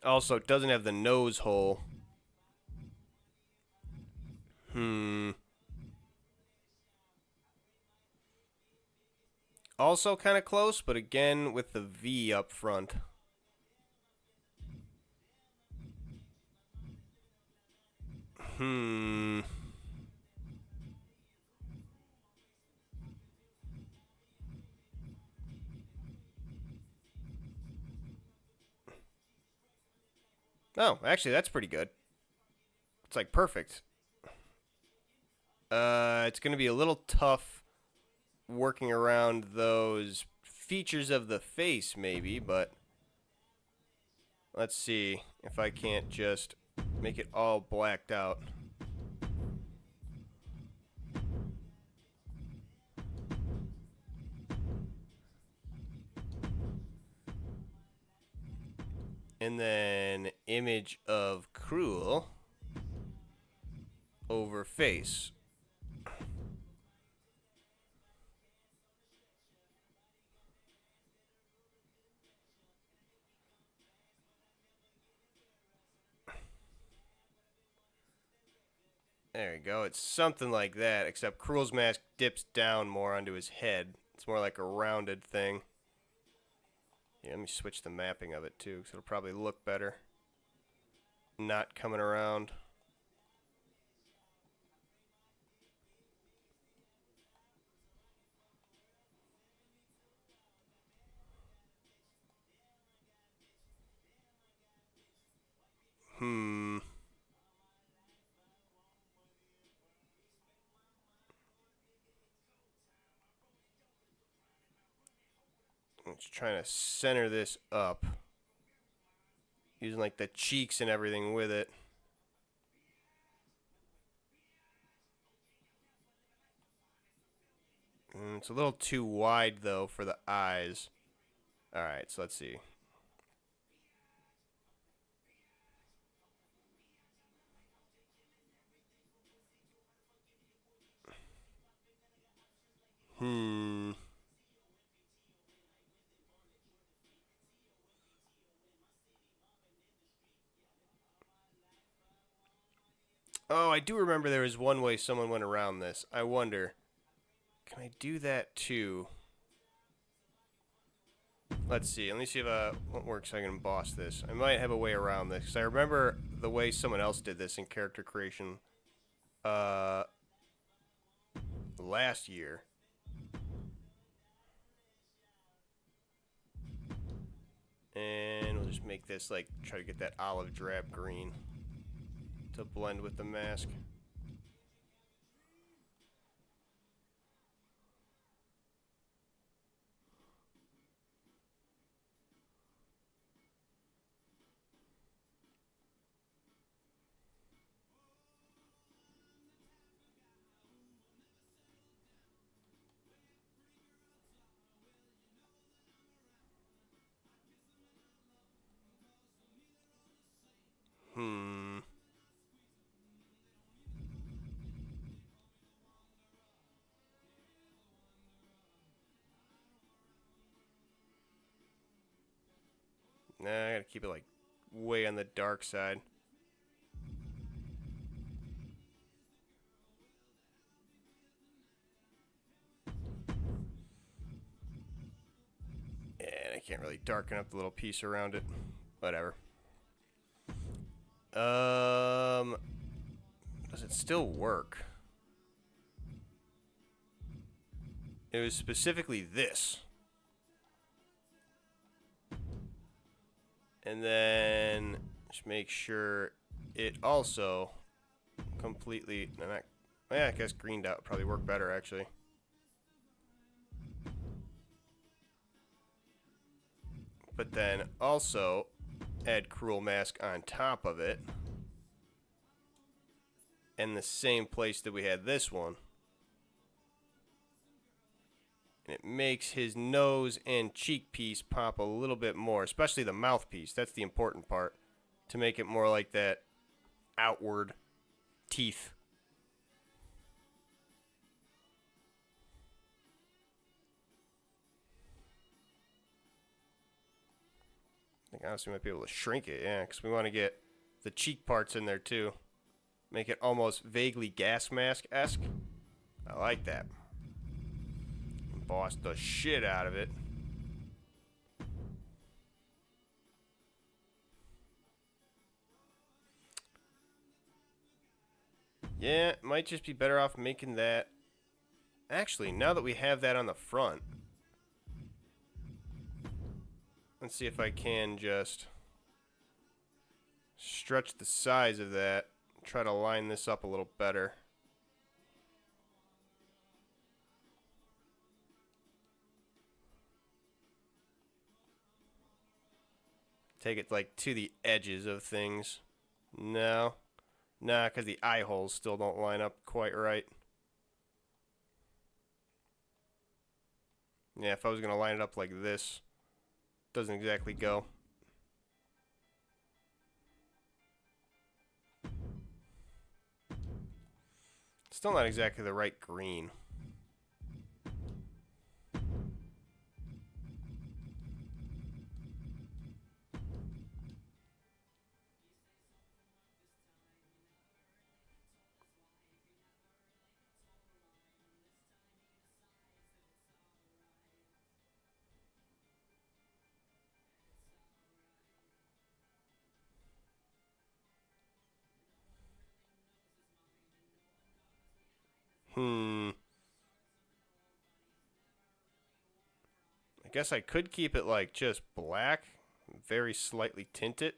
Also, it doesn't have the nose hole. Also kind of close, but again with the V up front. Oh, actually, that's pretty good. It's like perfect. It's going to be a little tough working around those features of the face, maybe, but let's see if I can't just make it all blacked out. And then image of Cruel over face. There you go. It's something like that, except Cruel's mask dips down more onto his head. It's more like a rounded thing. Yeah, let me switch the mapping of it too, because it'll probably look better. Not coming around. I'm just trying to center this up. Using like the cheeks and everything with it. It's a little too wide though for the eyes. Alright, so let's see. Hmm. Oh, I do remember there was one way someone went around this. I wonder, can I do that too? Let's see. Let me see if what works. I can emboss this. I might have a way around this because I remember the way someone else did this in character creation last year. And we'll just make this like try to get that olive drab green to blend with the mask. Hmm. Nah, I gotta keep it like way on the dark side. And I can't really darken up the little piece around it. Whatever. Does it still work? It was specifically this. And then just make sure it also completely... Yeah, I guess greened out would probably work better, actually. But then also add Cruel Mask on top of it. In the same place that we had this one. And it makes his nose and cheek piece pop a little bit more, especially the mouthpiece. That's the important part. To make it more like that outward teeth. I think honestly we might be able to shrink it, yeah, because we want to get the cheek parts in there too. Make it almost vaguely gas mask-esque. I like that. Emboss the shit out of it. Yeah, it might just be better off making that. Actually, now that we have that on the front, let's see if I can just stretch the size of that. Try to line this up a little better. Take it like to the edges of things. No. Nah, because the eye holes still don't line up quite right. Yeah, if I was going to line it up like this, doesn't exactly go. Still not exactly the right green. I guess I could keep it like just black, very slightly tint it.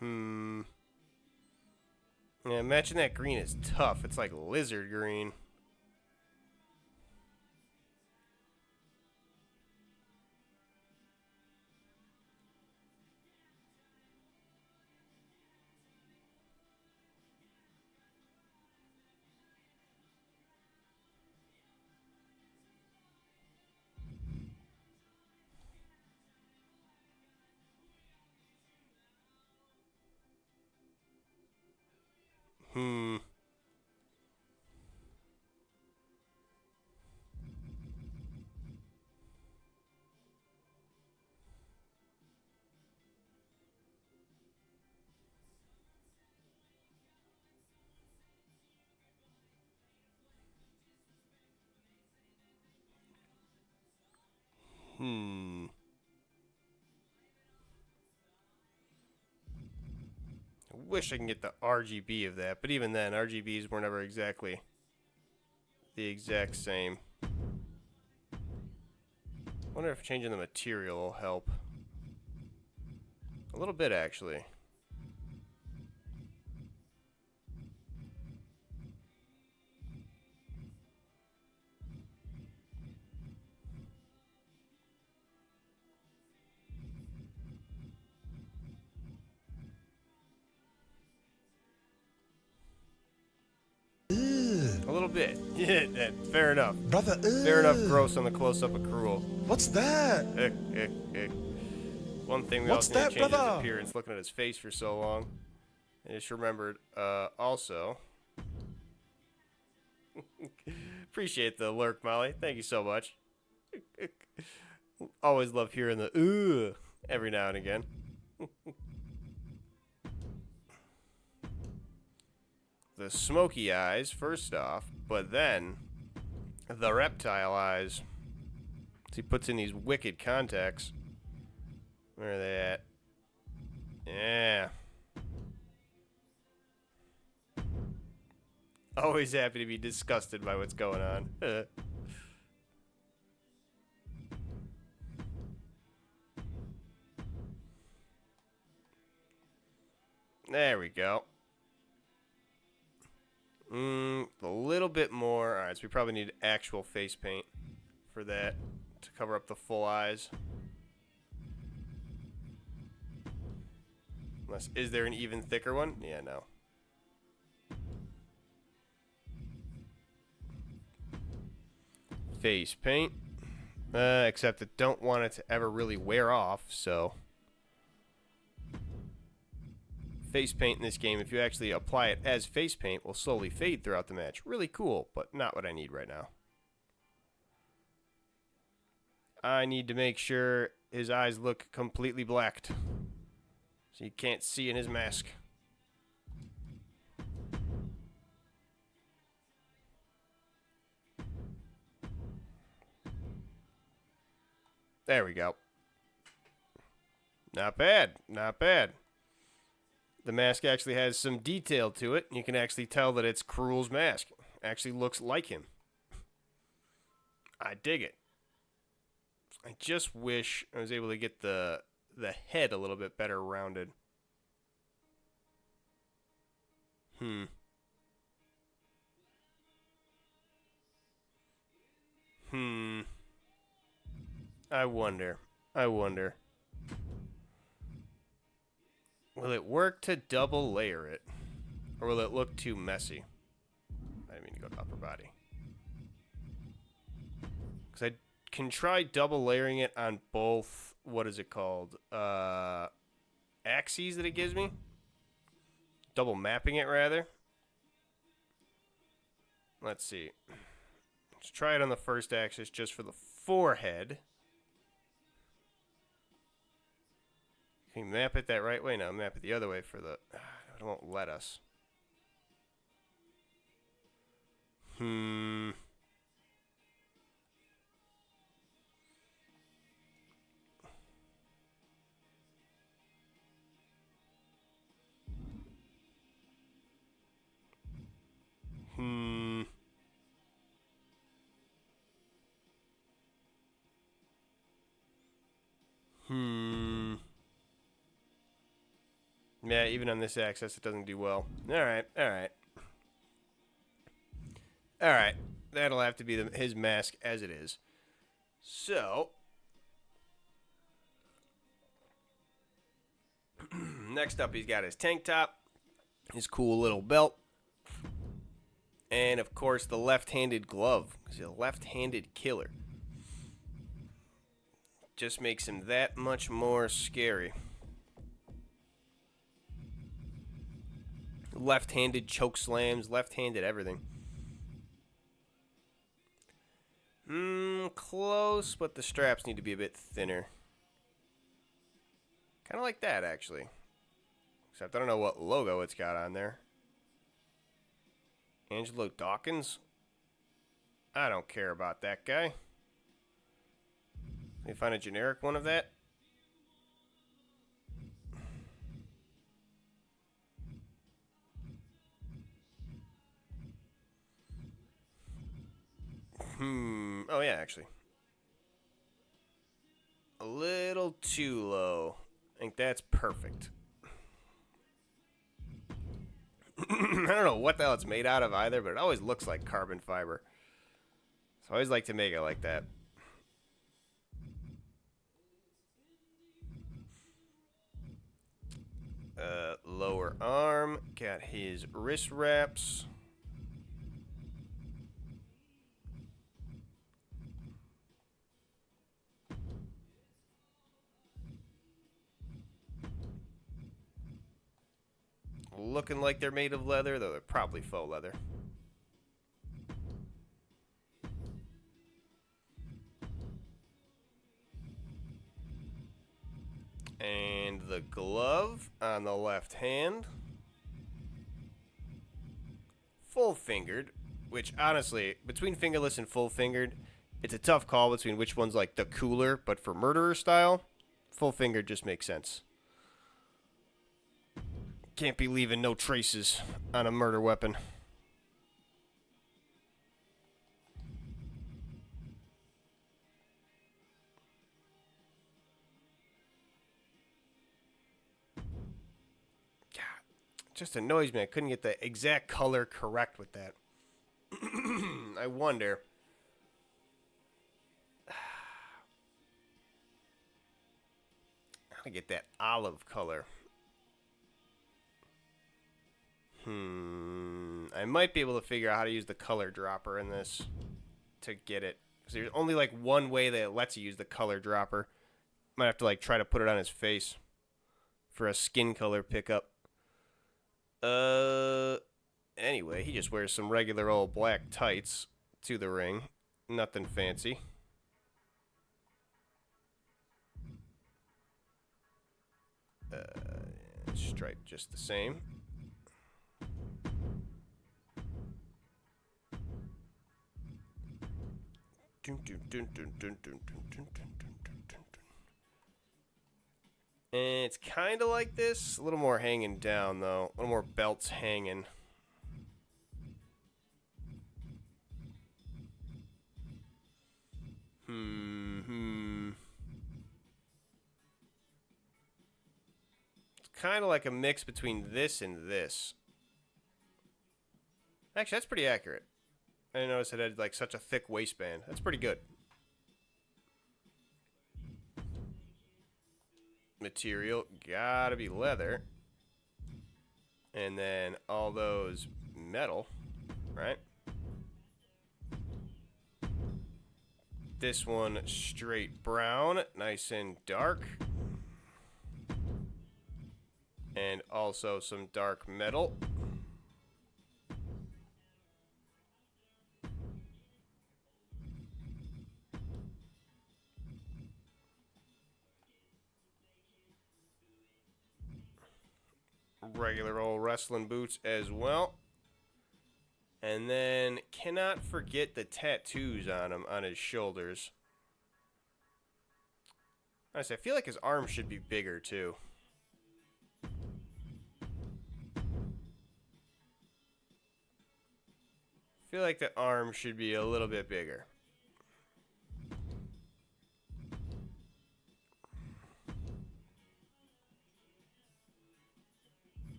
Yeah, imagine that green is tough. It's like lizard green. Hmm. Hmm. I wish I can get the RGB of that, but even then, RGBs were never exactly the exact same. Wonder if changing the material will help. A little bit, actually. A little bit. Yeah, fair enough. Brother, Fair enough, gross on the close-up of Cruel. What's that? One thing we What's also need to that, change his brother? appearance, looking at his face for so long. I just remembered, also. Appreciate the lurk, Molly. Thank you so much. Always love hearing the ooh every now and again. The smoky eyes, first off, but then the reptile eyes. So he puts in these wicked contacts. Where are they at? Yeah. Always happy to be disgusted by what's going on. There we go. A little bit more. Alright, so we probably need actual face paint for that to cover up the full eyes. Unless, is there an even thicker one? Yeah, no. Face paint. Except I don't want it to ever really wear off, so... Face paint in this game, if you actually apply it as face paint, will slowly fade throughout the match. Really cool, but not what I need right now. I need to make sure his eyes look completely blacked, so you can't see in his mask. There we go. Not bad, not bad. The mask actually has some detail to it. You can actually tell that it's Cruel's mask. Actually looks like him. I dig it. I just wish I was able to get the head a little bit better rounded. I wonder. Will it work to double layer it? Or will it look too messy? I didn't mean to go to upper body. Because I can try double layering it on both, what is it called? Axes that it gives me? Double mapping it, rather. Let's see. Let's try it on the first axis just for the forehead. Can you map it that right way? No, map it the other way for the... It won't let us. Yeah, even on this axis, it doesn't do well. Alright. Alright. That'll have to be his mask as it is. So... Next up, he's got his tank top, his cool little belt, and, of course, the left-handed glove. He's a left-handed killer. Just makes him that much more scary. Left-handed choke slams, left-handed everything. Close, but the straps need to be a bit thinner. Kind of like that, actually. Except I don't know what logo it's got on there. Angelo Dawkins? I don't care about that guy. Let me find a generic one of that. Oh yeah, actually. A little too low. I think that's perfect. I don't know what the hell it's made out of either, but it always looks like carbon fiber. So I always like to make it like that. Lower arm. Got his wrist wraps. Looking like they're made of leather, though they're probably faux leather. And the glove on the left hand. Full-fingered, which honestly, between fingerless and full-fingered, it's a tough call between which one's like the cooler, but for murderer style, full-fingered just makes sense. Can't be leaving no traces on a murder weapon. God, it just annoys me. I couldn't get the exact color correct with that. I wonder. How to get that olive color. I might be able to figure out how to use the color dropper in this to get it. Because there's only like one way that it lets you use the color dropper. Might have to like try to put it on his face for a skin color pickup. Anyway, he just wears some regular old black tights to the ring. Nothing fancy. Stripe just the same. And it's kind of like this. A little more hanging down, though. A little more belts hanging. It's kind of like a mix between this and this. Actually, that's pretty accurate. I didn't notice it had like such a thick waistband. That's pretty good. Material, gotta be leather. And then all those metal, right? This one straight brown, nice and dark. And also some dark metal. Regular old wrestling boots as well. And then cannot forget the tattoos on him, on his shoulders. Honestly, I feel like his arms should be bigger too. I feel like the arm should be a little bit bigger.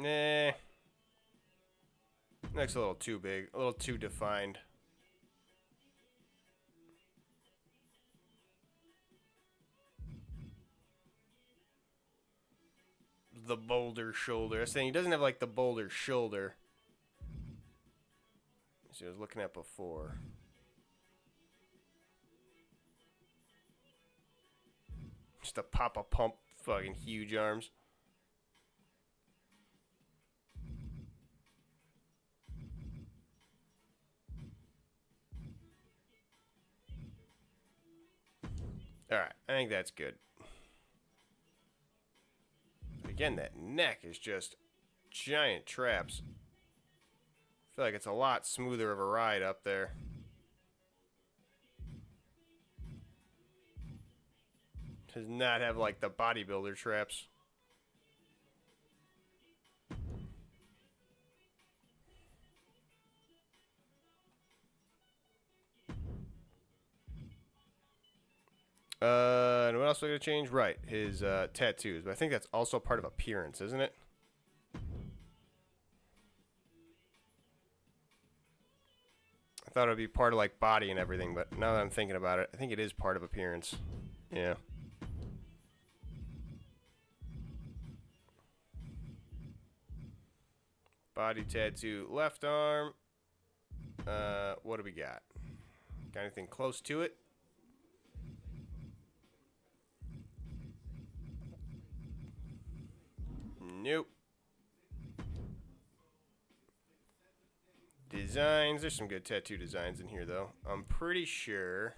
Nah. Neck's a little too big, a little too defined. the boulder shoulder. I was saying he doesn't have, like, the boulder shoulder. As I was looking at before. Just a Papa Pump, fucking huge arms. Alright, I think that's good. Again, that neck is just giant traps. I feel like it's a lot smoother of a ride up there. Does not have, like, the bodybuilder traps. And what else are we going to change? Right, his tattoos. But I think that's also part of appearance, isn't it? I thought it would be part of, like, body and everything, but now that I'm thinking about it, I think it is part of appearance. Yeah. Body tattoo, left arm. What do we got? Got anything close to it? Nope. Designs. There's some good tattoo designs in here, though. I'm pretty sure.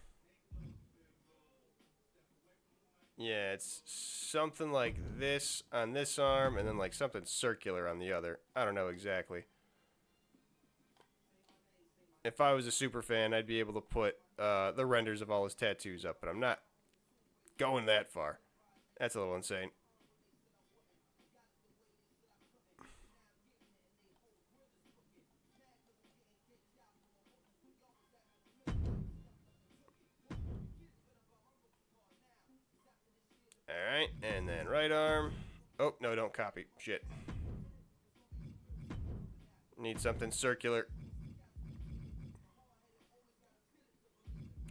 Yeah, it's something like this on this arm, and then like something circular on the other. I don't know exactly. If I was a super fan, I'd be able to put the renders of all his tattoos up, but I'm not going that far. That's a little insane. Alright, and then right arm. Oh, no, don't copy. Shit. Need something circular.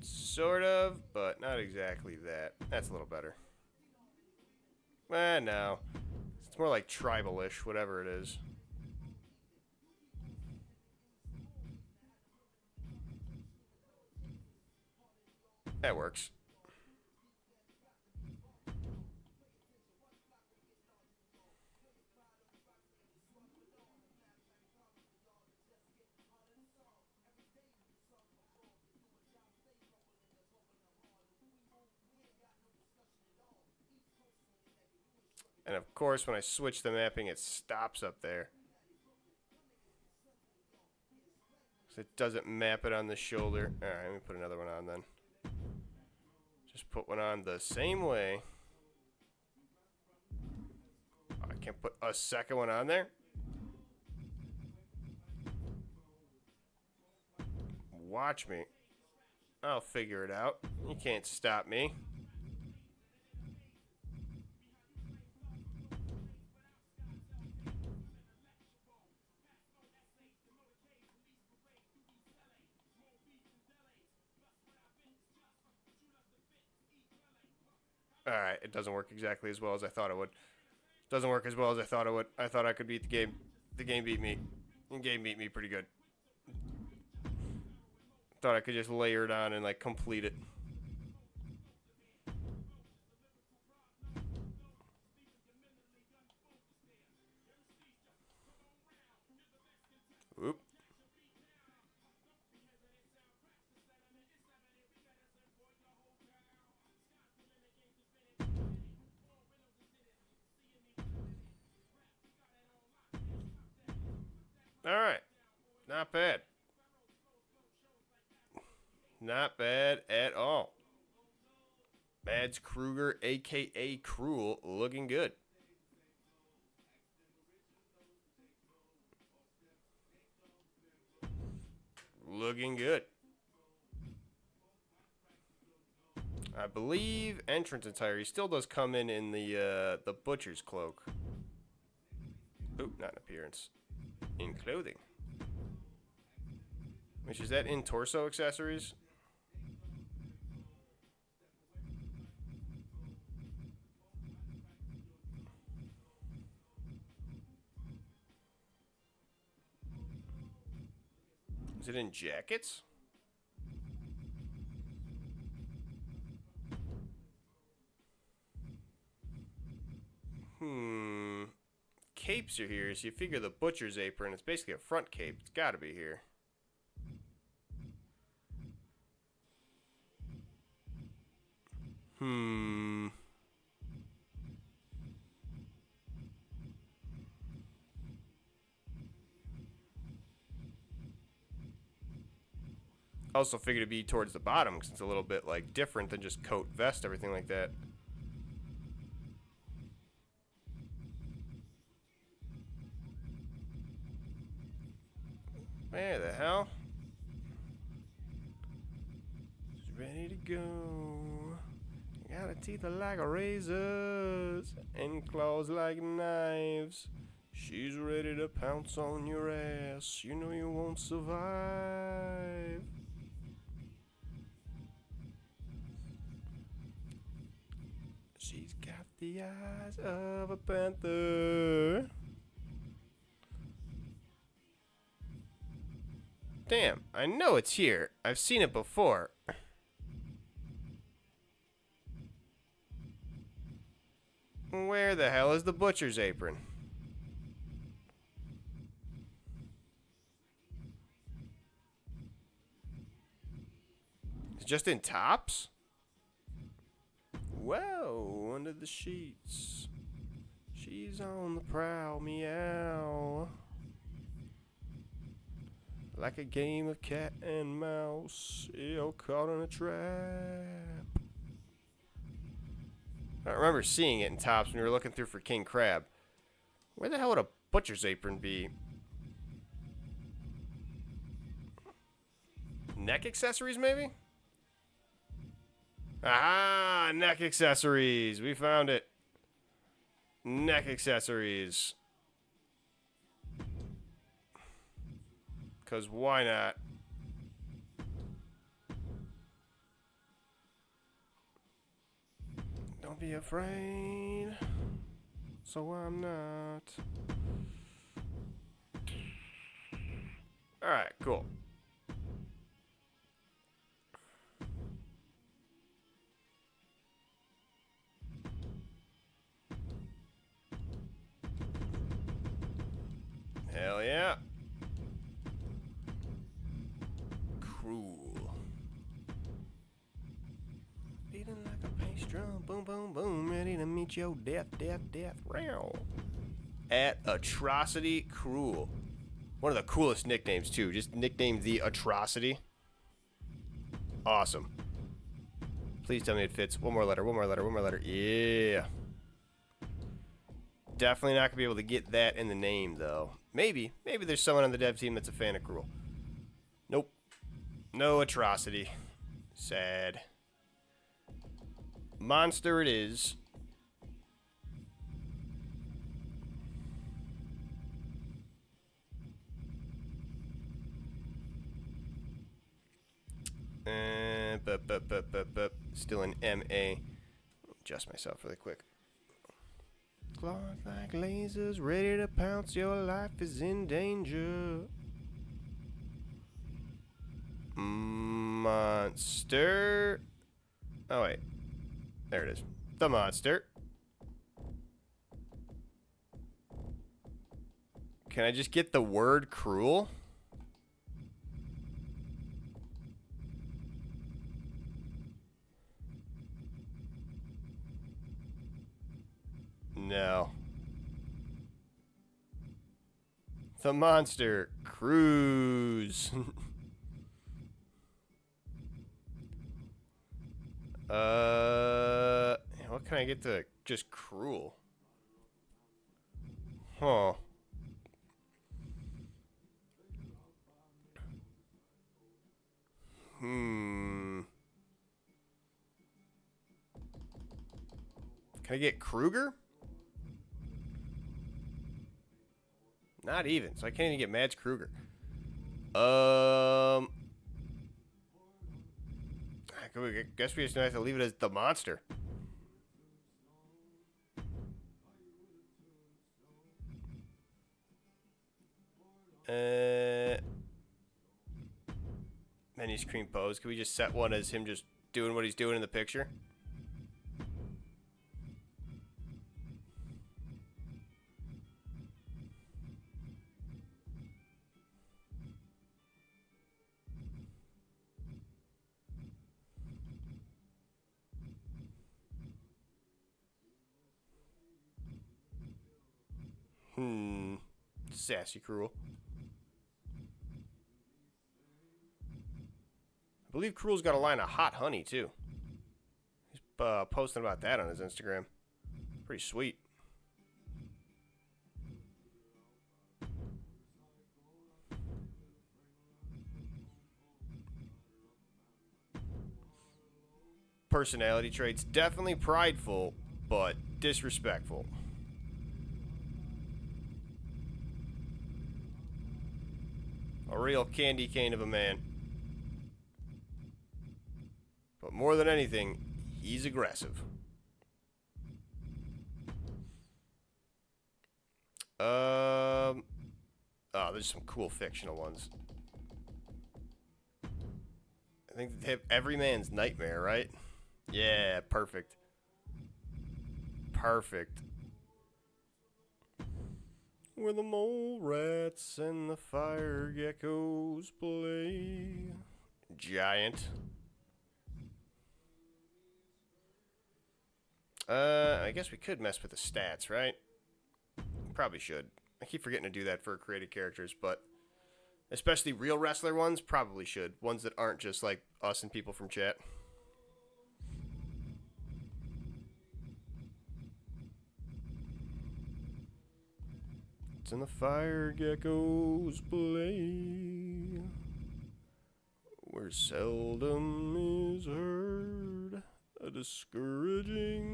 Sort of, but not exactly that. That's a little better. No. It's more like tribal-ish, whatever it is. That works. And of course, when I switch the mapping, it stops up there. So it doesn't map it on the shoulder. Alright, let me put another one on then. Just put one on the same way. Oh, I can't put a second one on there? Watch me. I'll figure it out. You can't stop me. Alright, it doesn't work exactly as well as I thought it would. Doesn't work as well as I thought it would. I thought I could beat the game. The game beat me. The game beat me pretty good. Thought I could just layer it on and like complete it. Oop. Alright. Not bad. Not bad at all. Mads Kruger, a.k.a. Cruel, looking good. Looking good. I believe entrance attire. He still does come in the butcher's cloak. Oop, not in appearance. In clothing. Which is that in torso accessories? Is it in jackets? Capes are here, so you figure the butcher's apron. It's basically a front cape. It's got to be here. Also figured it'd be towards the bottom because it's a little bit like different than just coat, vest, everything like that. Where the hell? She's ready to go. Got her teeth like razors and claws like knives. She's ready to pounce on your ass. You know you won't survive. She's got the eyes of a panther. Damn, I know it's here. I've seen it before. Where the hell is the butcher's apron? It's just in tops? Whoa, under the sheets. She's on the prowl, meow. Like a game of cat and mouse, you're caught in a trap. I remember seeing it in tops when we were looking through for King Crab. Where the hell would a butcher's apron be? Neck accessories, maybe? Ah, neck accessories. We found it. Neck accessories. Because why not? Don't be afraid. So I'm not. Alright, cool. Hell yeah. Cruel. Beating like a bass drum, boom, boom, boom, ready to meet your death, death, death, row. At Atrocity Cruel. One of the coolest nicknames, too. Just nicknamed the Atrocity. Awesome. Please tell me it fits. One more letter, one more letter, one more letter. Yeah. Definitely not going to be able to get that in the name, though. Maybe. Maybe there's someone on the dev team that's a fan of Cruel. Nope. No Atrocity. Sad. Monster it is. Still an MA. Adjust myself really quick. Claws like lasers, ready to pounce. Your life is in danger. Monster. Oh, wait. There it is. The monster. Can I just get the word cruel? No. The monster cruise. What can I get to just cruel? Huh. Can I get Kruger? Not even. So I can't even get Mads Kruger. I guess we just have to leave it as the monster. Menu screen pose. Can we just set one as him just doing what he's doing in the picture? Sassy Cruel. I believe Cruel's got a line of hot honey, too. He's posting about that on his Instagram. Pretty sweet. Personality traits. Definitely prideful, but disrespectful. A real candy cane of a man. But more than anything, he's aggressive. Oh, there's some cool fictional ones. I think they have Every Man's Nightmare, right? Yeah, perfect. Perfect. Where the mole rats and the fire geckos play. Giant. I guess we could mess with the stats, right? Probably should. I keep forgetting to do that for created characters, but especially real wrestler ones, probably should. Ones that aren't just like us and people from chat. And the fire geckos play where seldom is heard a discouraging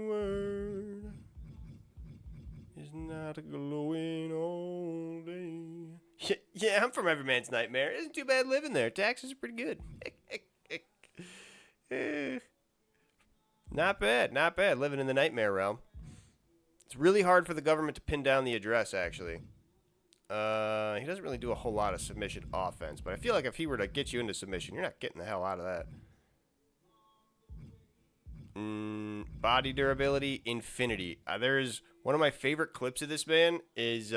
word is not glowing all day. Yeah, I'm from Every Man's Nightmare. Isn't too bad living there. Taxes are pretty good. Not bad, not bad. Living in the nightmare realm. It's really hard for the government to pin down the address, actually. He doesn't really do a whole lot of submission offense, but I feel like if he were to get you into submission, you're not getting the hell out of that. Body durability, infinity. There's one of my favorite clips of this man is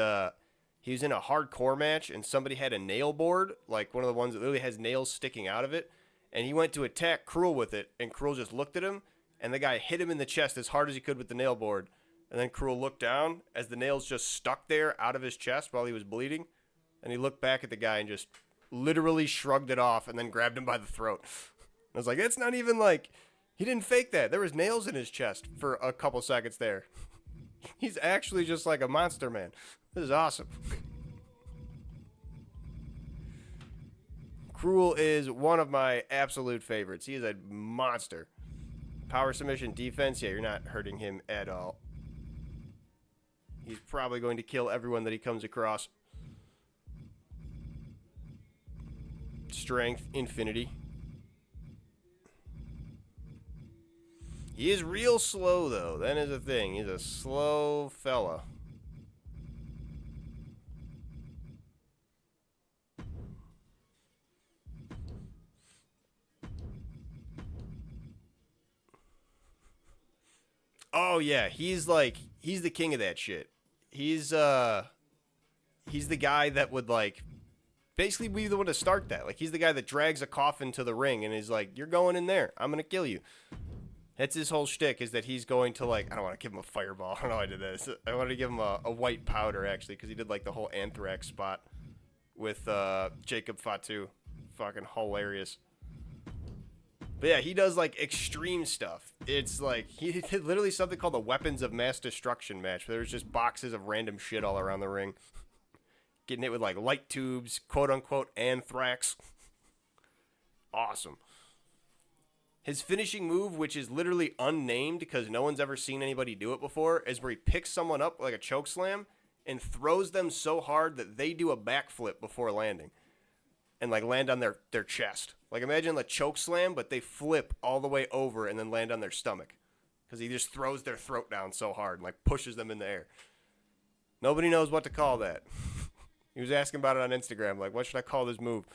he was in a hardcore match, and somebody had a nail board, like one of the ones that literally has nails sticking out of it, and he went to attack Cruel with it, and Cruel just looked at him, and the guy hit him in the chest as hard as he could with the nail board. And then Cruel looked down as the nails just stuck there out of his chest while he was bleeding. And he looked back at the guy and just literally shrugged it off and then grabbed him by the throat. I was like, it's not even like, he didn't fake that. There was nails in his chest for a couple seconds there. He's actually just like a monster man. This is awesome. Cruel is one of my absolute favorites. He is a monster. Power submission defense, yeah, you're not hurting him at all. He's probably going to kill everyone that he comes across. Strength, infinity. He is real slow, though. That is a thing. He's a slow fella. Oh, yeah. He's the king of that shit. He's the guy that would, like, basically be the one to start that. Like, he's the guy that drags a coffin to the ring and is like, you're going in there. I'm going to kill you. That's his whole shtick, is that he's going to, like, I don't want to give him a fireball. I don't know how I did this. I wanted to give him a white powder, actually, because he did, like, the whole anthrax spot with Jacob Fatu. Fucking hilarious. But yeah, he does, like, extreme stuff. It's like, he did literally something called the Weapons of Mass Destruction match, where there's just boxes of random shit all around the ring. Getting hit with, like, light tubes, quote-unquote anthrax. Awesome. His finishing move, which is literally unnamed because no one's ever seen anybody do it before, is where he picks someone up like a choke slam and throws them so hard that they do a backflip before landing. And, like, land on their chest. Like, imagine a choke slam, but they flip all the way over and then land on their stomach. Because he just throws their throat down so hard and, like, pushes them in the air. Nobody knows what to call that. He was asking about it on Instagram, like, what should I call this move?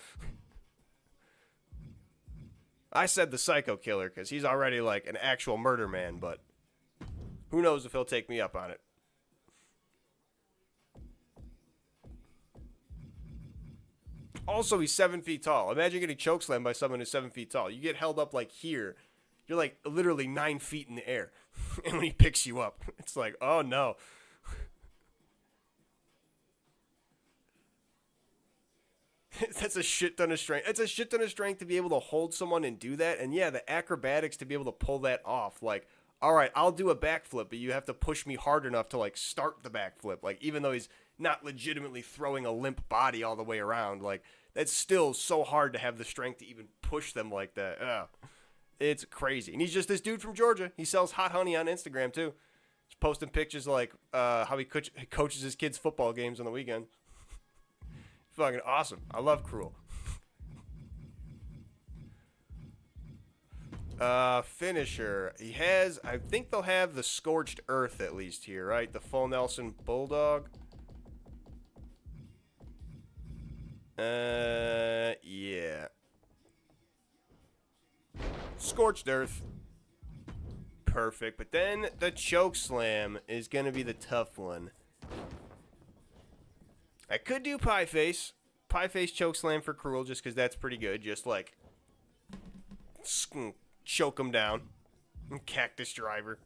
I said the psycho killer because he's already like an actual murder man, but who knows if he'll take me up on it. Also, he's 7 feet tall. Imagine getting chokeslammed by someone who's 7 feet tall. You get held up like here. You're like literally 9 feet in the air. And when he picks you up, it's like, oh no. That's a shit ton of strength. It's a shit ton of strength to be able to hold someone and do that. And yeah, the acrobatics to be able to pull that off. Like, all right, I'll do a backflip, but you have to push me hard enough to like start the backflip. Like, even though he's not legitimately throwing a limp body all the way around, like, that's still so hard to have the strength to even push them like that. It's crazy. And he's just this dude from Georgia. He sells hot honey on Instagram, too. He's posting pictures like how he coaches his kids' football games on the weekend. Fucking awesome. I love Cruel. Finisher. He has, I think they'll have the Scorched Earth at least here, right? The Full Nelson Bulldog. Yeah. Scorched Earth. Perfect. But then the Choke Slam is going to be the tough one. I could do Pie Face. Pie Face Choke Slam for Cruel just because that's pretty good. Just like choke him down. Cactus Driver.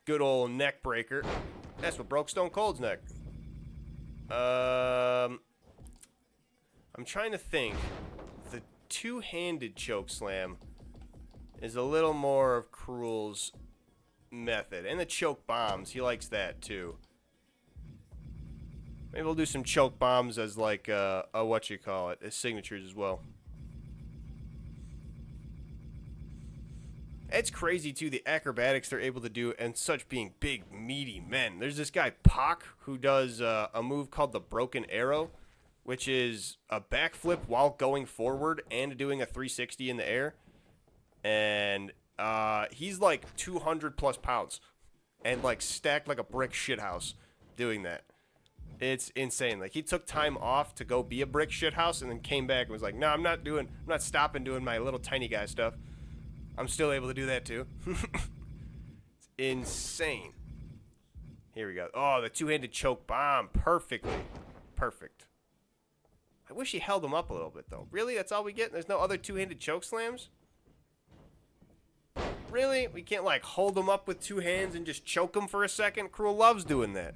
Good old neck breaker. That's what broke Stone Cold's neck. I'm trying to think. The two-handed choke slam is a little more of Cruel's method. And the choke bombs, he likes that too. Maybe we'll do some choke bombs as like a as signatures as well. It's crazy too, the acrobatics they're able to do and such being big, meaty men. There's this guy Pac who does a move called the Broken Arrow, which is a backflip while going forward and doing a 360 in the air. And he's like 200 plus pounds and like stacked like a brick shithouse doing that. It's insane. Like, he took time off to go be a brick shithouse and then came back and was like, no, I'm not stopping doing my little tiny guy stuff. I'm still able to do that too. It's insane. Here we go. Oh, the two-handed choke bomb. Perfectly. Perfect. I wish he held him up a little bit, though. Really? That's all we get? There's no other two-handed choke slams? Really? We can't, like, hold him up with two hands and just choke him for a second? Cruel loves doing that.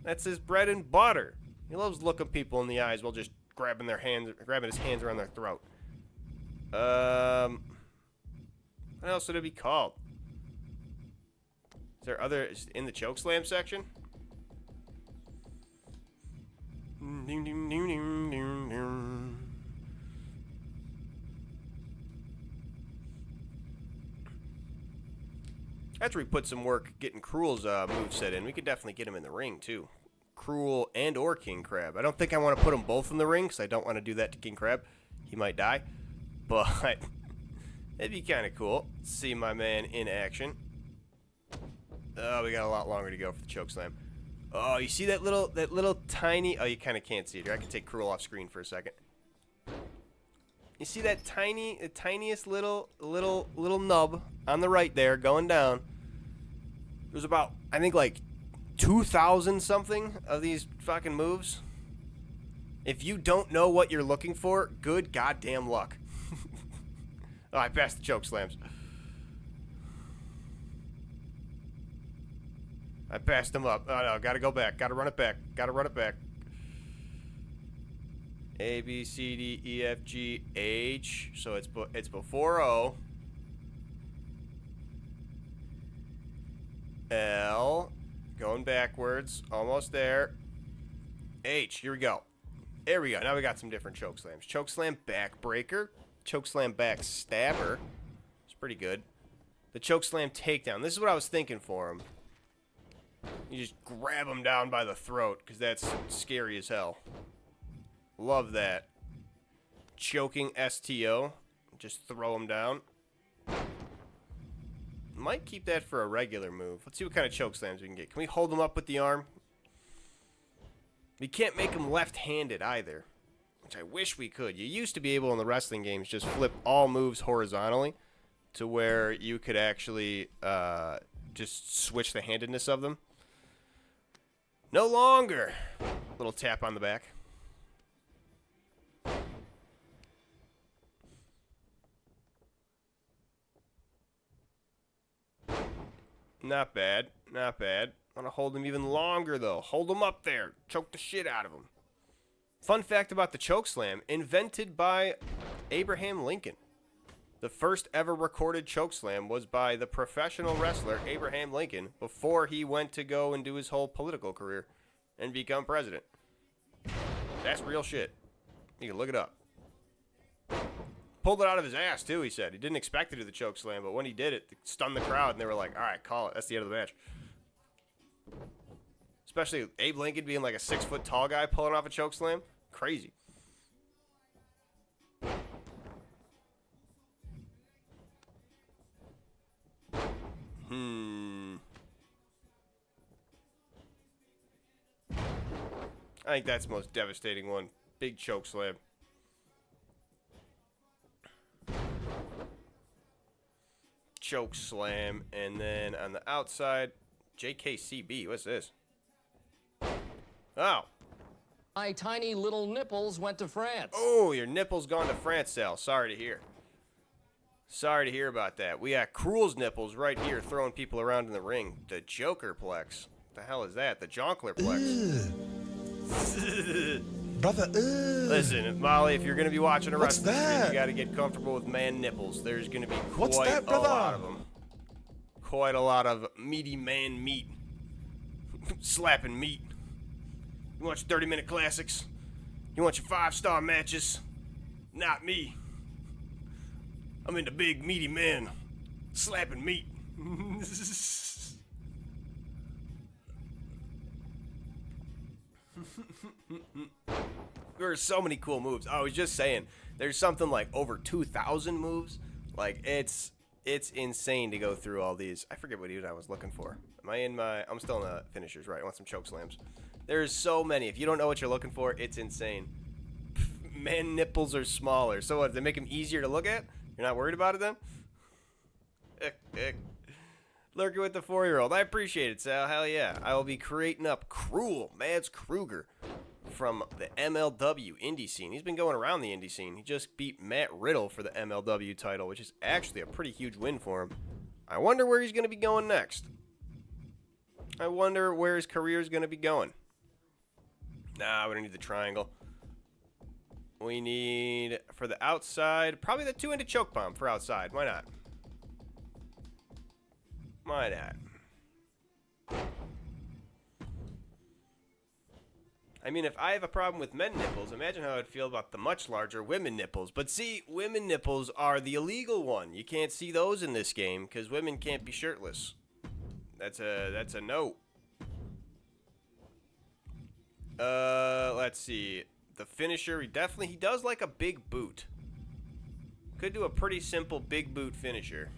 That's his bread and butter. He loves looking people in the eyes while just grabbing his hands around their throat. What else would it be called? Is there other in the choke slam section? After we put some work getting Cruel's moveset in, we could definitely get him in the ring, too. Cruel and or King Crab. I don't think I want to put them both in the ring, because I don't want to do that to King Crab. He might die. But it'd be kind of cool to see my man in action. Oh, we got a lot longer to go for the chokeslam. Oh, you see that little tiny... Oh, you kind of can't see it here. I can take Cruel off screen for a second. You see that the tiniest little nub on the right there going down? There's about, I think, like 2,000 something of these fucking moves. If you don't know what you're looking for, good goddamn luck. Oh, I passed the choke slams. I passed them up. Oh no, gotta go back. Gotta run it back. Gotta run it back. A, B, C, D, E, F, G, H. So it's before O. L. Going backwards. Almost there. H. Here we go. There we go. Now we got some different choke slams. Choke slam backbreaker. Choke slam back stabber. It's pretty good. The choke slam takedown. This is what I was thinking for him. You just grab him down by the throat, because that's scary as hell. Love that. Choking STO. Just throw him down. Might keep that for a regular move. Let's see what kind of choke slams we can get. Can we hold him up with the arm? We can't make him left-handed either. which I wish we could. You used to be able in the wrestling games just flip all moves horizontally to where you could actually just switch the handedness of them. No longer. Little tap on the back. Not bad. Not bad. I want to hold him even longer, though. Hold him up there. Choke the shit out of him. Fun fact about the chokeslam, invented by Abraham Lincoln. The first ever recorded chokeslam was by the professional wrestler Abraham Lincoln before he went to go and do his whole political career and become president. That's real shit. You can look it up. Pulled it out of his ass, too, he said. He didn't expect to do the chokeslam, but when he did it, it stunned the crowd, and they were like, all right, call it. That's the end of the match. Especially Abe Lincoln being like a 6-foot tall guy pulling off a chokeslam. Crazy. I think that's the most devastating one. Big chokeslam. Choke slam, and then on the outside, JKCB. What's this? Oh. My tiny little nipples went to France. Oh, your nipples gone to France, Sal. Sorry to hear. Sorry to hear about that. We got Cruel's nipples right here throwing people around in the ring. The Jokerplex. What the hell is that? The Jonklerplex. Brother, Listen, Molly, if you're going to be watching a What's wrestling stream, that? you got to get comfortable with man nipples. There's going to be What's quite that, a brother? lot of them. Quite a lot of meaty man meat. Slapping meat. You want your 30-minute classics? You want your 5-star matches? Not me. I'm into big, meaty men. Slapping meat. There are so many cool moves. I was just saying, there's something like over 2,000 moves. Like, it's insane to go through all these. I forget what even I was looking for. I'm still in the finishers, right? I want some choke slams. There's so many. If you don't know what you're looking for, it's insane. Man nipples are smaller. So what, they make them easier to look at? You're not worried about it then? Lurking with the 4-year-old. I appreciate it, Sal. Hell yeah. I will be creating up Cruel, Mads Kruger, from the MLW indie scene. He's been going around the indie scene. He just beat Matt Riddle for the MLW title, which is actually a pretty huge win for him. I wonder where he's going to be going next. I wonder where his career is going to be going. Nah, we don't need the triangle. We need, for the outside, probably the 2-handed choke bomb for outside. Why not? Why not? I mean, if I have a problem with men nipples, imagine how I'd feel about the much larger women nipples. But see, women nipples are the illegal one. You can't see those in this game because women can't be shirtless. That's a no. Let's see. The finisher, he does like a big boot. Could do a pretty simple big boot finisher.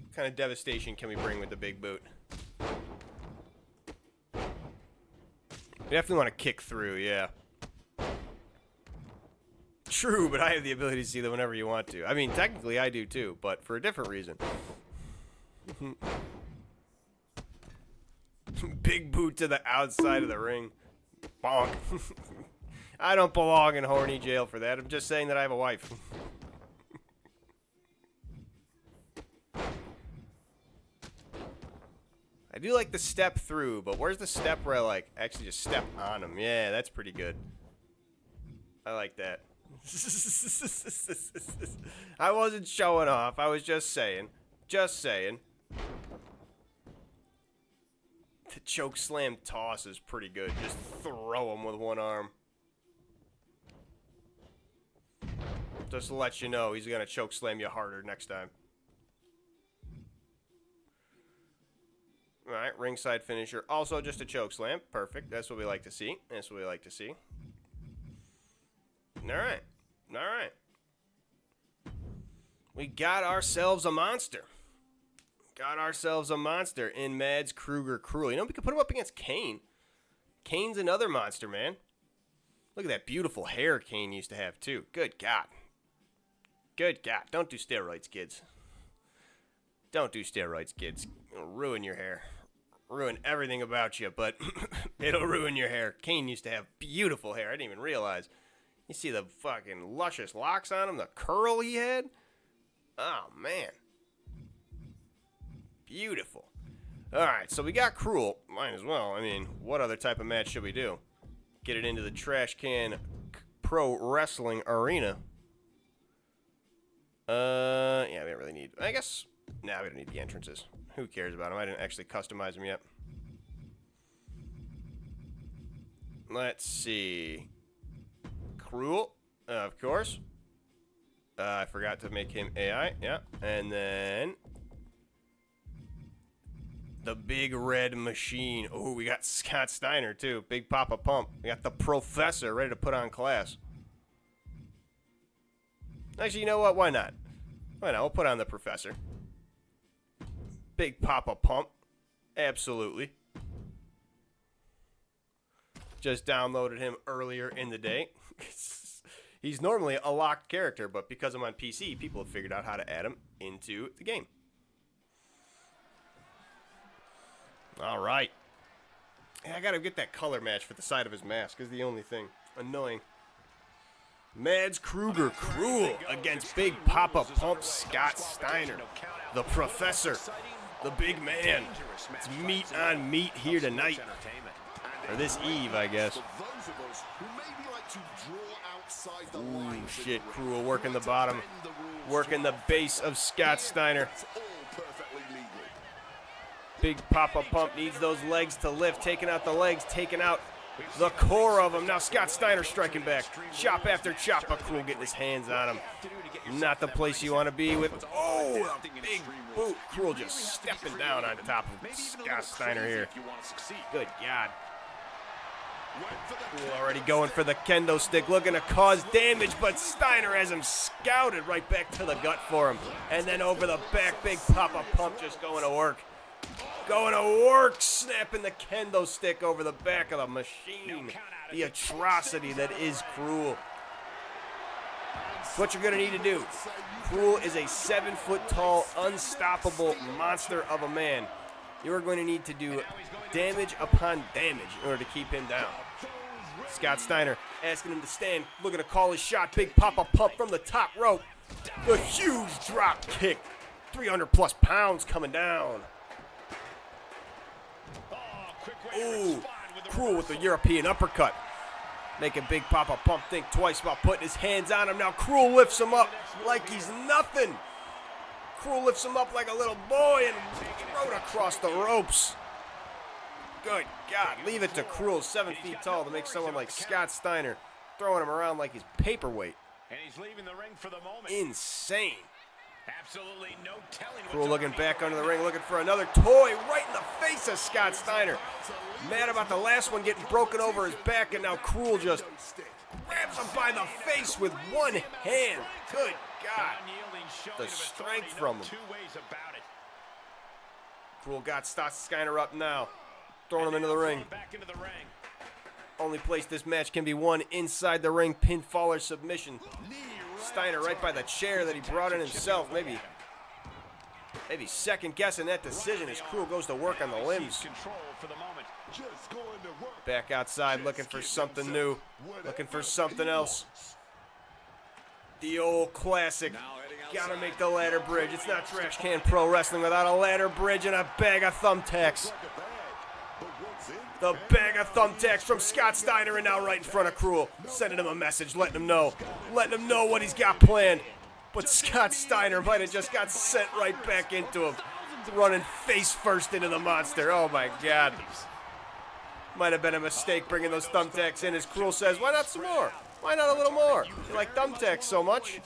What kind of devastation can we bring with the big boot? We definitely want to kick through, yeah. True, but I have the ability to see them whenever you want to. I mean, technically I do too, but for a different reason. Big boot to the outside of the ring. Bonk. I don't belong in horny jail for that. I'm just saying that I have a wife. I do like the step through, but where's the step where I like actually just step on him? Yeah, that's pretty good. I like that. I wasn't showing off. I was just saying. Just saying. The choke slam toss is pretty good. Just throw him with one arm. Just to let you know, he's going to choke slam you harder next time. Alright, ringside finisher. Also just a choke slam. Perfect. That's what we like to see. That's what we like to see. Alright. Alright. We got ourselves a monster. Got ourselves a monster in Mads Kruger Cruel. You know, we could put him up against Kane. Kane's another monster, man. Look at that beautiful hair Kane used to have, too. Good God. Good God. Don't do steroids, kids. Don't do steroids, kids. It'll ruin your hair. Ruin everything about you, but it'll ruin your hair. Kane used to have beautiful hair. I didn't even realize. You see the fucking luscious locks on him? The curl he had? Oh, man. Beautiful. Alright, so we got Cruel. Might as well. I mean, what other type of match should we do? Get it into the trash can pro wrestling arena. Yeah, we don't really need... I guess... Nah, we don't need the entrances. Who cares about them? I didn't actually customize them yet. Let's see. Cruel, of course. I forgot to make him AI. Yeah. And then... the Big Red Machine. Oh, we got Scott Steiner, too. Big Papa Pump. We got the Professor ready to put on class. Actually, you know what? Why not? Why not? We'll put on the Professor. Big Papa Pump. Absolutely. Just downloaded him earlier in the day. He's normally a locked character, but because I'm on PC, people have figured out how to add him into the game. All right. Yeah, I got to get that color match for the side of his mask is the only thing. Annoying. Mads Kruger Cruel against Big Papa Pump Scott Steiner. The Professor. The big man. It's meat on meat here tonight. Or this eve, I guess. Ooh, shit. Cruel working the bottom. Working the base of Scott Steiner. Big Papa Pump needs those legs to lift. Taking out the legs, taking out the core of him. Now Scott Steiner striking back. Chop after chop, but Cruel getting his hands on him. Not the place you want to be with. Oh, a big boot. Cruel just stepping down on top of Scott Steiner here. Good God. Cruel already going for the kendo stick, looking to cause damage, but Steiner has him scouted right back to the gut for him. And then over the back, Big Papa Pump just going to work. Going to work, snapping the kendo stick over the back of the machine. The atrocity that is Cruel. What you're going to need to do. Cruel is a 7-foot-tall, unstoppable monster of a man. You are going to need to do damage upon damage in order to keep him down. Scott Steiner asking him to stand, looking to call his shot. Big Papa Pump from the top rope. The huge drop kick. 300-plus pounds coming down. Ooh, Cruel with the European uppercut. Making Big Papa Pump think twice about putting his hands on him. Now Cruel lifts him up like he's nothing. Cruel lifts him up like a little boy and throw it across the ropes. Good God, leave it to Cruel, 7 feet tall, to make someone like Scott Steiner throwing him around like he's paperweight. And he's leaving the ring for the moment. Insane. Absolutely no telling. Cruel looking back under the ring, looking for another toy right in the face of Scott Steiner. Mad about the last one getting broken over his back, and now Cruel just grabs him by the face with one hand. Good God. The strength from him. Cruel got Steiner up now. Throwing him into the ring. Only place this match can be won inside the ring. Pinfall or submission. Steiner right by the chair that he brought in himself. Maybe second guessing that decision as Cruel goes to work on the limbs. Back outside looking for something new. Looking for something else. The old classic. Gotta make the ladder bridge. It's not Trash Can Pro Wrestling without a ladder bridge and a bag of thumbtacks. The bag of thumbtacks from Scott Steiner and now right in front of Cruel. Sending him a message, letting him know. Letting him know what he's got planned. But Scott Steiner might have just got sent right back into him. Running face first into the monster. Oh my God. Might have been a mistake bringing those thumbtacks in, as Cruel says, why not some more? Why not a little more? You like thumbtacks so much?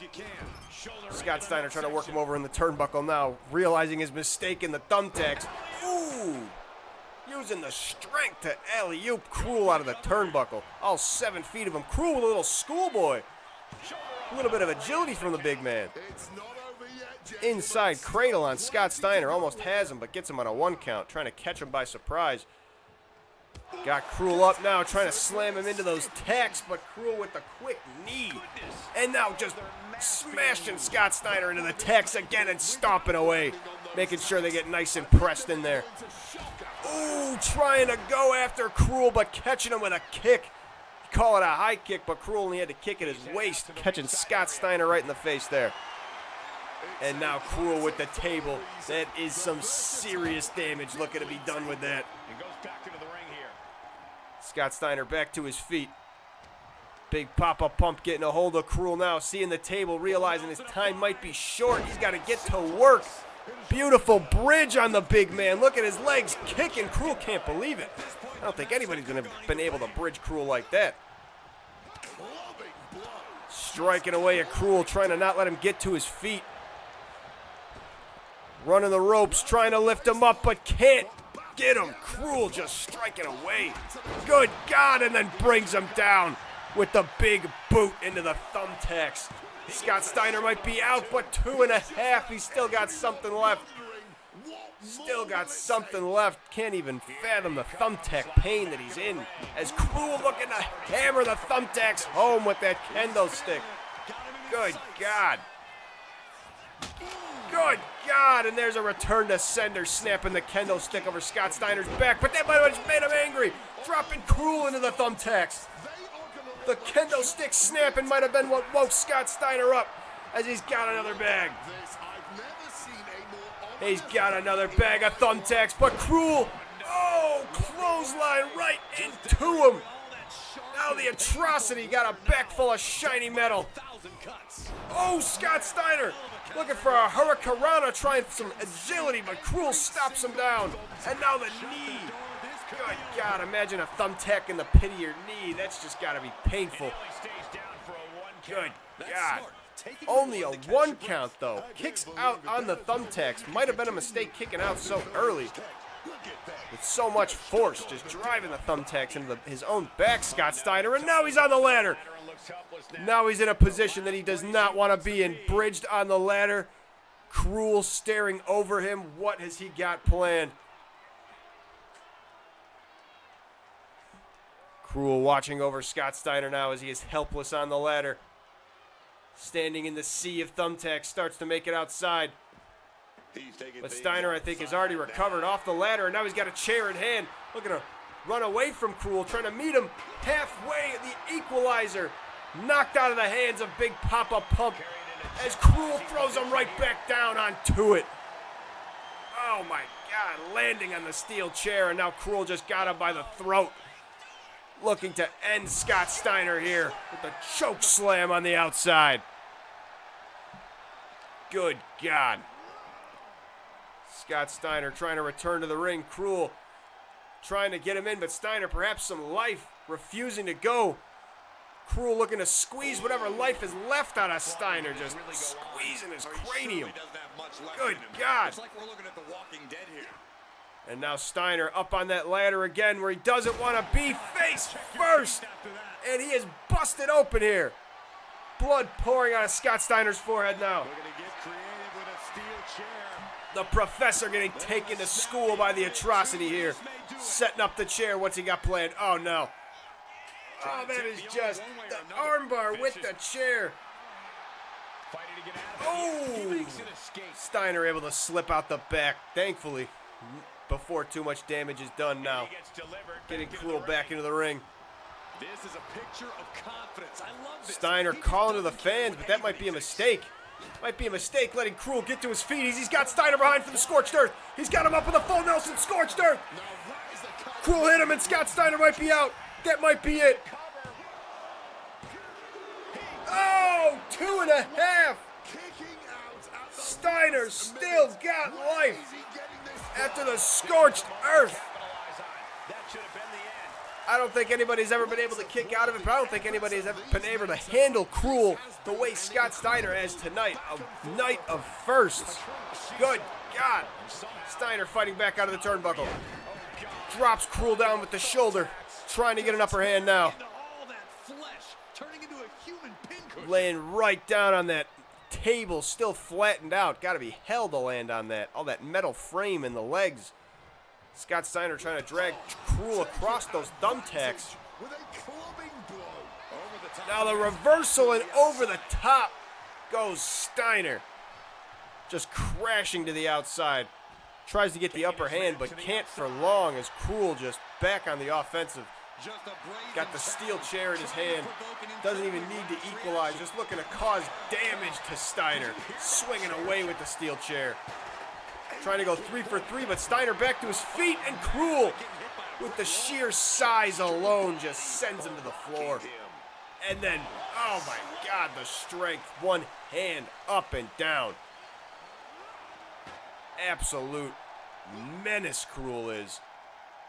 Scott Steiner trying to work him over in the turnbuckle now, realizing his mistake in the thumbtacks. Ooh! Using the strength to alley-oop Cruel out of the turnbuckle. All 7 feet of him. Cruel with a little schoolboy. A little bit of agility from the big man. Inside cradle on Scott Steiner. Almost has him, but gets him on a 1 count. Trying to catch him by surprise. Got Cruel up now, trying to slam him into those tacks, but Cruel with the quick knee. And now just smashing Scott Steiner into the tacks again and stomping away, making sure they get nice and pressed in there. Ooh, trying to go after Cruel, but catching him with a kick. You call it a high kick, but Cruel only had to kick at his waist, catching Scott Steiner right in the face there. And now Cruel with the table. That is some serious damage looking to be done with that. Scott Steiner back to his feet. Big Papa Pump getting a hold of Cruel now, seeing the table, realizing his time might be short. He's got to get to work. Beautiful bridge on the big man. Look at his legs kicking. Cruel can't believe it. I don't think anybody's going to have been able to bridge Cruel like that. Striking away at Cruel, trying to not let him get to his feet. Running the ropes, trying to lift him up, but can't get him. Cruel just striking away. Good God, and then brings him down with the big boot into the thumbtacks. Scott Steiner might be out, but 2.5. He's still got something left. Still got something left. Can't even fathom the thumbtack pain that he's in. As Cruel looking to hammer the thumbtacks home with that kendo stick. Good God. Good God, and there's a return to sender, snapping the kendo stick over Scott Steiner's back, but that might have just made him angry. Dropping Cruel into the thumbtacks. The kendo stick snapping might have been what woke Scott Steiner up, as he's got another bag. He's got another bag of thumbtacks, but Cruel, oh, clothesline right into him. Now the atrocity got a back full of shiny metal. Oh, Scott Steiner looking for a hurricanrana, trying some agility, but Cruel stops him down. And now the knee. Good God, imagine a thumbtack in the pit of your knee. That's just got to be painful. Good God. Only a 1 count, though. Kicks out on the thumbtacks. Might have been a mistake kicking out so early. With so much force, just driving the thumbtacks into his own back, Scott Steiner. And now he's on the ladder. Now he's in a position that he does not want to be in. Bridged on the ladder. Cruel staring over him. What has he got planned? Cruel watching over Scott Steiner now as he is helpless on the ladder. Standing in the sea of thumbtacks, starts to make it outside. But Steiner, I think, has already recovered off the ladder, and now he's got a chair in hand. Looking to run away from Cruel, trying to meet him halfway at the equalizer. Knocked out of the hands of Big Papa Pump as Cruel throws him right back down onto it. Oh my God, landing on the steel chair, and now Cruel just got him by the throat. Looking to end Scott Steiner here with a choke slam on the outside. Good God. Scott Steiner trying to return to the ring. Cruel trying to get him in, but Steiner perhaps some life, refusing to go. Cruel looking to squeeze whatever life is left out of Steiner, just squeezing his cranium. Good God. And now Steiner up on that ladder again where he doesn't want to be, face first. And he is busted open here. Blood pouring out of Scott Steiner's forehead now. The professor getting taken to school by the atrocity here. Setting up the chair. What's he got planned? Oh, no. Oh, that is just the armbar with the chair. Oh! Steiner able to slip out the back, thankfully, before too much damage is done now. Getting Cruel back into the ring. This is a picture of confidence. I love this. Steiner calling to the fans, but that might be a mistake. Might be a mistake letting Cruel get to his feet. He's got Steiner behind for the scorched earth. He's got him up with a full Nelson scorched earth. Cruel hit him and Scott Steiner might be out. That might be it. Oh, 2.5. Steiner still got life after the scorched earth. I don't think anybody's ever been able to kick out of it, but I don't think anybody's ever been able to handle Cruel the way Scott Steiner has tonight. A night of firsts. Good God. Steiner fighting back out of the turnbuckle. Drops Cruel down with the shoulder. Trying to get an upper hand now. Laying right down on that table, still flattened out. Got to be hell to land on that. All that metal frame and the legs. Scott Steiner trying to drag Cruel across those thumbtacks. Now the reversal and over the top goes Steiner. Just crashing to the outside. Tries to get the upper hand, but can't for long as Cruel just back on the offensive. Got the steel chair in his hand. Doesn't even need to equalize. Just looking to cause damage to Steiner. Swinging away with the steel chair. Trying to go 3 for 3, but Steiner back to his feet, and Cruel, with the sheer size alone, just sends him to the floor. And then, oh my God, the strength. One hand up and down. Absolute menace Cruel is.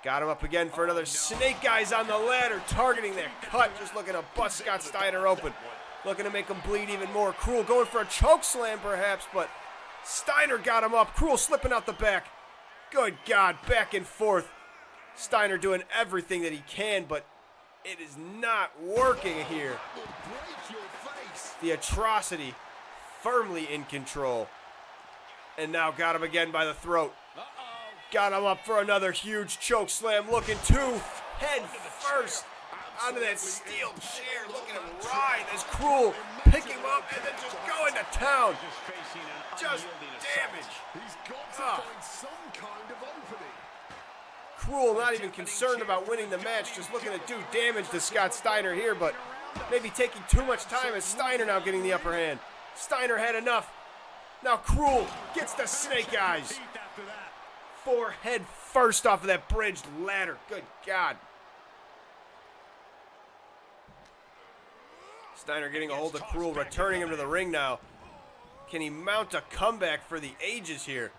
Got him up again for another snake eyes on the ladder, targeting that cut, just looking to bust Scott Steiner open. Looking to make him bleed even more. Cruel going for a choke slam perhaps, but Steiner got him up. Cruel slipping out the back. Good God, back and forth. Steiner doing everything that he can, but it is not working here. The atrocity firmly in control. And now got him again by the throat. Got him up for another huge choke slam. Looking to head first onto that steel chair. Looking to ride as Cruel pick him up and then just go into town. Just damage. Cruel not even concerned about winning the match. Just looking to do damage to Scott Steiner here, but maybe taking too much time as Steiner now getting the upper hand. Steiner had enough. Now Cruel gets the snake eyes. Forehead first off of that bridged ladder. Good God. Steiner getting a hold of Cruel, returning him to the ring now. Can he mount a comeback for the ages here?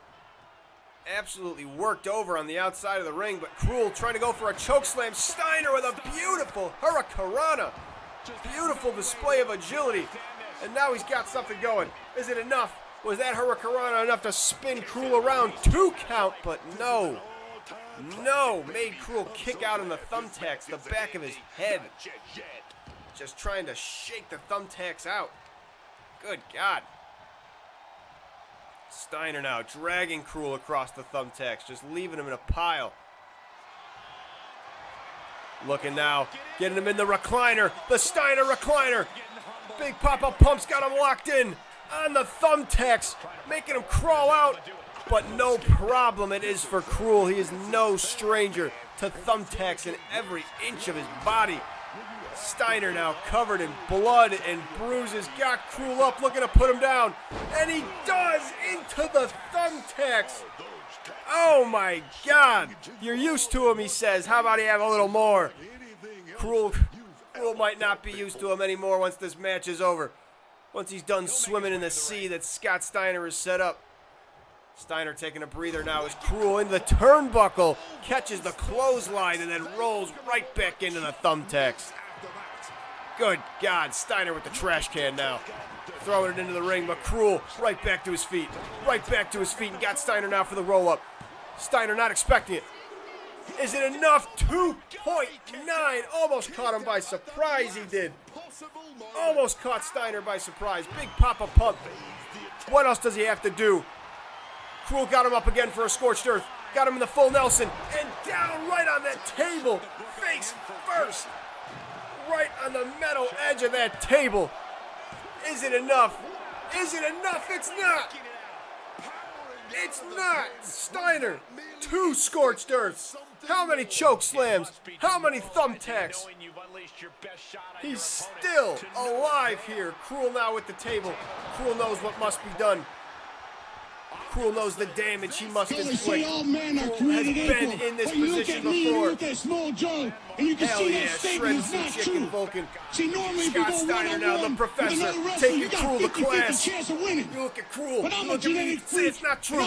Absolutely worked over on the outside of the ring, but Cruel trying to go for a chokeslam. Steiner with a beautiful hurricanrana. Beautiful display of agility. And now he's got something going. Is it enough? Was that hurricanrana enough to spin Cruel around? 2 count, but no. No, made Cruel kick out on the thumbtacks, the back of his head. Just trying to shake the thumbtacks out. Good God. Steiner now dragging Cruel across the thumbtacks, just leaving him in a pile. Looking now, getting him in the recliner, the Steiner recliner. Big pop-up pumps got him locked in on the thumbtacks, making him crawl out. But no problem it is for Cruel. He is no stranger to thumbtacks in every inch of his body. Steiner now covered in blood and bruises, got Cruel up, looking to put him down, and he does, into the thumbtacks. Oh my God, you're used to him, he says. How about he have a little more? Cruel might not be used to him anymore once this match is over. Once he's done swimming in the sea that Scott Steiner has set up. Steiner taking a breather now as Cruel in the turnbuckle, catches the clothesline and then rolls right back into the thumbtacks. Good God, Steiner with the trash can now. Throwing it into the ring, but Cruel right back to his feet. Right back to his feet and got Steiner now for the roll-up. Steiner not expecting it. Is it enough? 2.9. Almost caught him by surprise, he did. Almost caught Steiner by surprise. Big pop-up pump. What else does he have to do? Cruel got him up again for a scorched earth. Got him in the full Nelson. And down right on that table. Face first. Right on the metal edge of that table. Is it enough? Is it enough? It's not. It's not. Steiner, 2 scorched earths. How many choke slams? How many thumbtacks? He's still alive here. Cruel now with the table. Cruel knows what must be done. Cruel knows the damage he must inflict. Cruel has been in this position before. Hell yeah, shredding some chicken, Vulcan. Scott Steiner now, the professor, taking Cruel to class. You look at Cruel, you look at me, say it's not true.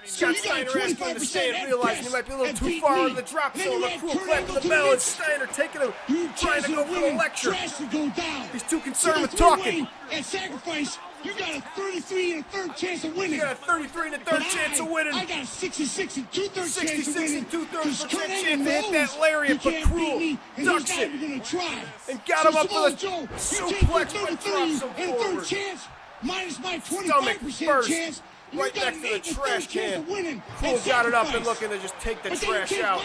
Scott Steiner asking him to stand, realizing he might be a little too far on the drop zone. The Cruel clapping the bell, and Steiner taking him, trying to go for the lecture. He's too concerned with talking. At sacrifice, you got a 33 and a third chance of winning. You got a 33 and a third chance of winning. I got a 66 and 2/3 chance of winning. 66 and 2/3% chance to hit that lariat, but Cruel ducks it. And got him up with a suplex, but drops him forward. Chance, minus my Stomach 25% first. chance. right next to the trash can. Cruel got it up and looking to just take the trash out.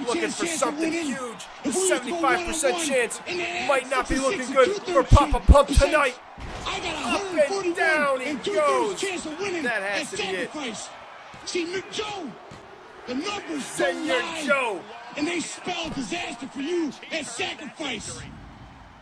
Looking for something huge. The 75% chance might not be looking good for Papa Pump tonight. Up and down he goes. That has to be it. See, Joe, the numbers Senor Joe. and they spell disaster for you as sacrifice.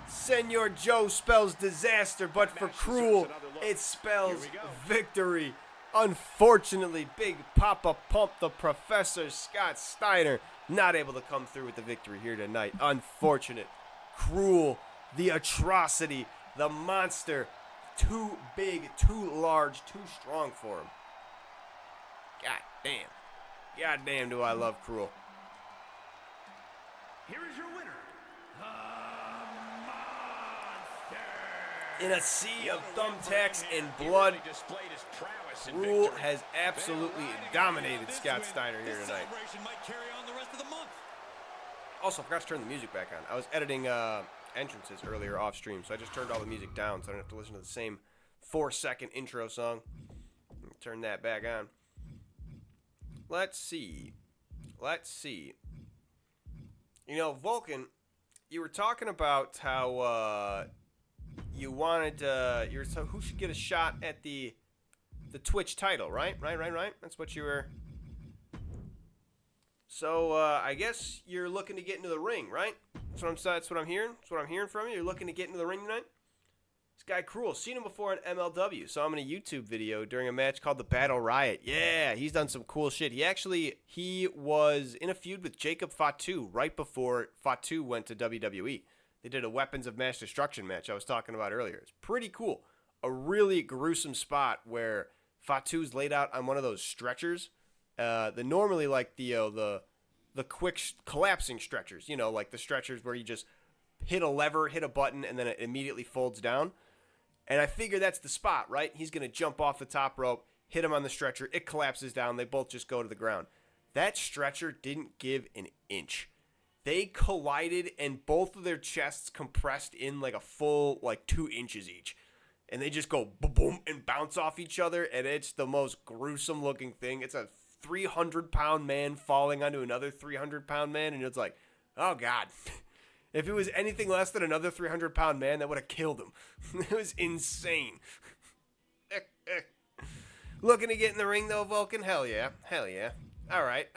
Senor Joe spells disaster, but for Cruel, it spells victory. Unfortunately, Big Papa Pump, the Professor Scott Steiner, not able to come through with the victory here tonight. Unfortunate. Cruel, the atrocity, the monster, too big, too large, too strong for him. God damn. God damn do I love Cruel. Here is your winner, In a sea of thumbtacks and blood, Cruel has absolutely dominated Scott Steiner here tonight. Also, I forgot to turn the music back on. I was editing entrances earlier off stream, so I just turned all the music down so I don't have to listen to the same 4-second intro song. Turn that back on. Let's see. You know, Vulcan, you were talking about how you wanted who should get a shot at the Twitch title, right? Right. That's what you were. So I guess you're looking to get into the ring, right? That's what I'm hearing. That's what I'm hearing from you. You're looking to get into the ring tonight. This guy Cruel, seen him before in MLW. Saw him in a YouTube video during a match called the Battle Riot. Yeah, he's done some cool shit. He was in a feud with Jacob Fatu right before Fatu went to WWE. They did a Weapons of Mass Destruction match I was talking about earlier. It's pretty cool. A really gruesome spot where Fatu's laid out on one of those stretchers. Normally like the quick collapsing stretchers. You know, like the stretchers where you just hit a lever, hit a button, and then it immediately folds down. And I figure that's the spot, right? He's going to jump off the top rope, hit him on the stretcher. It collapses down. They both just go to the ground. That stretcher didn't give an inch. They collided, and both of their chests compressed in like a full, 2 inches each. And they just go boom and bounce off each other, and it's the most gruesome looking thing. It's a 300-pound man falling onto another 300-pound man, and it's like, oh, God. If it was anything less than another 300-pound man, that would have killed him. It was insane. Looking to get in the ring, though, Vulcan? Hell yeah. Hell yeah. All right.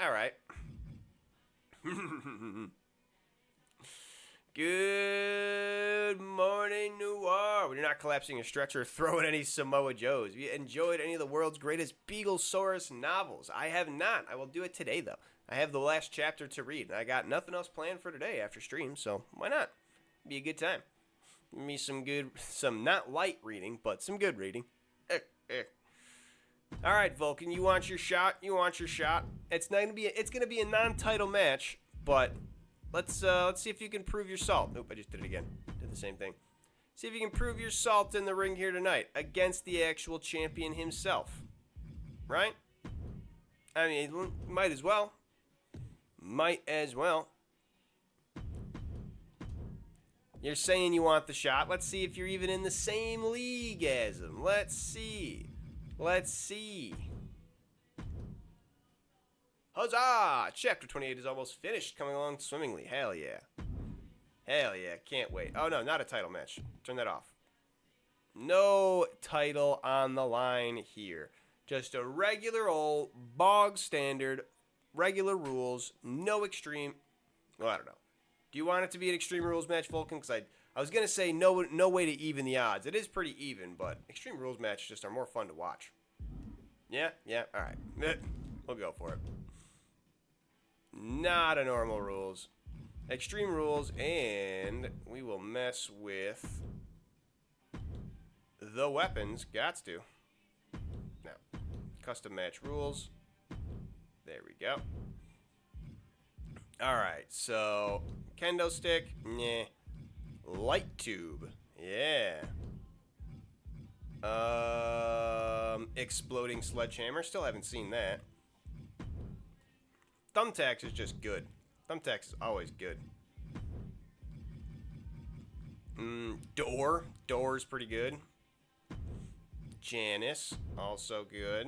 Good morning, Noir. When you're not collapsing a stretcher, throwing any Samoa Joes. Have you enjoyed any of the world's greatest Beaglesaurus novels? I have not. I will do it today, though. I have the last chapter to read, and I got nothing else planned for today after stream, so why not? Be a good time. Give me some not light reading, but some good reading. All right, Vulcan, you want your shot? It's gonna be a non-title match, but let's see if you can prove your salt. Nope, I just did it again. Did the same thing. See if you can prove your salt in the ring here tonight against the actual champion himself. Right? I mean, might as well. You're saying you want the shot. Let's see if you're even in the same league as him. Let's see. Huzzah! Chapter 28 is almost finished, coming along swimmingly. Hell yeah. Can't wait. Oh, no, not a title match. Turn that off. No title on the line here. Just a regular old bog standard, regular rules, no extreme. Well, I don't know. Do you want it to be an Extreme Rules match, Vulcan? Because I was going to say no way to even the odds. It is pretty even, but Extreme Rules matches just are more fun to watch. Yeah, all right. We'll go for it. Not a normal rules. Extreme Rules, and we will mess with the weapons. Gots to. Now, custom match rules. There we go. Alright, so kendo stick, nah. Light tube, yeah. Exploding sledgehammer, still haven't seen that. Thumbtacks is just good. Thumbtacks is always good. Door's pretty good. Janice, also good.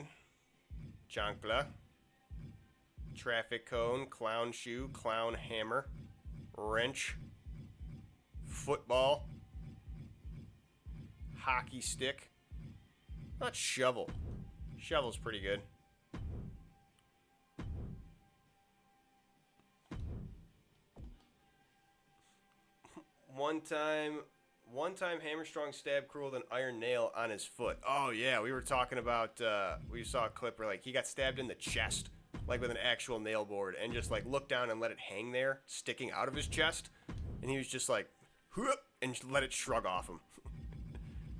Chancla. Traffic cone, clown shoe, clown hammer, wrench, football, hockey stick. Not shovel. Shovel's pretty good. One time Hammerstrong stabbed Cruel with an iron nail on his foot. Oh yeah, we were talking about. We saw a clip where like he got stabbed in the chest, like with an actual nail board, and just like looked down and let it hang there, sticking out of his chest, and he was just like, whoop, and let it shrug off him.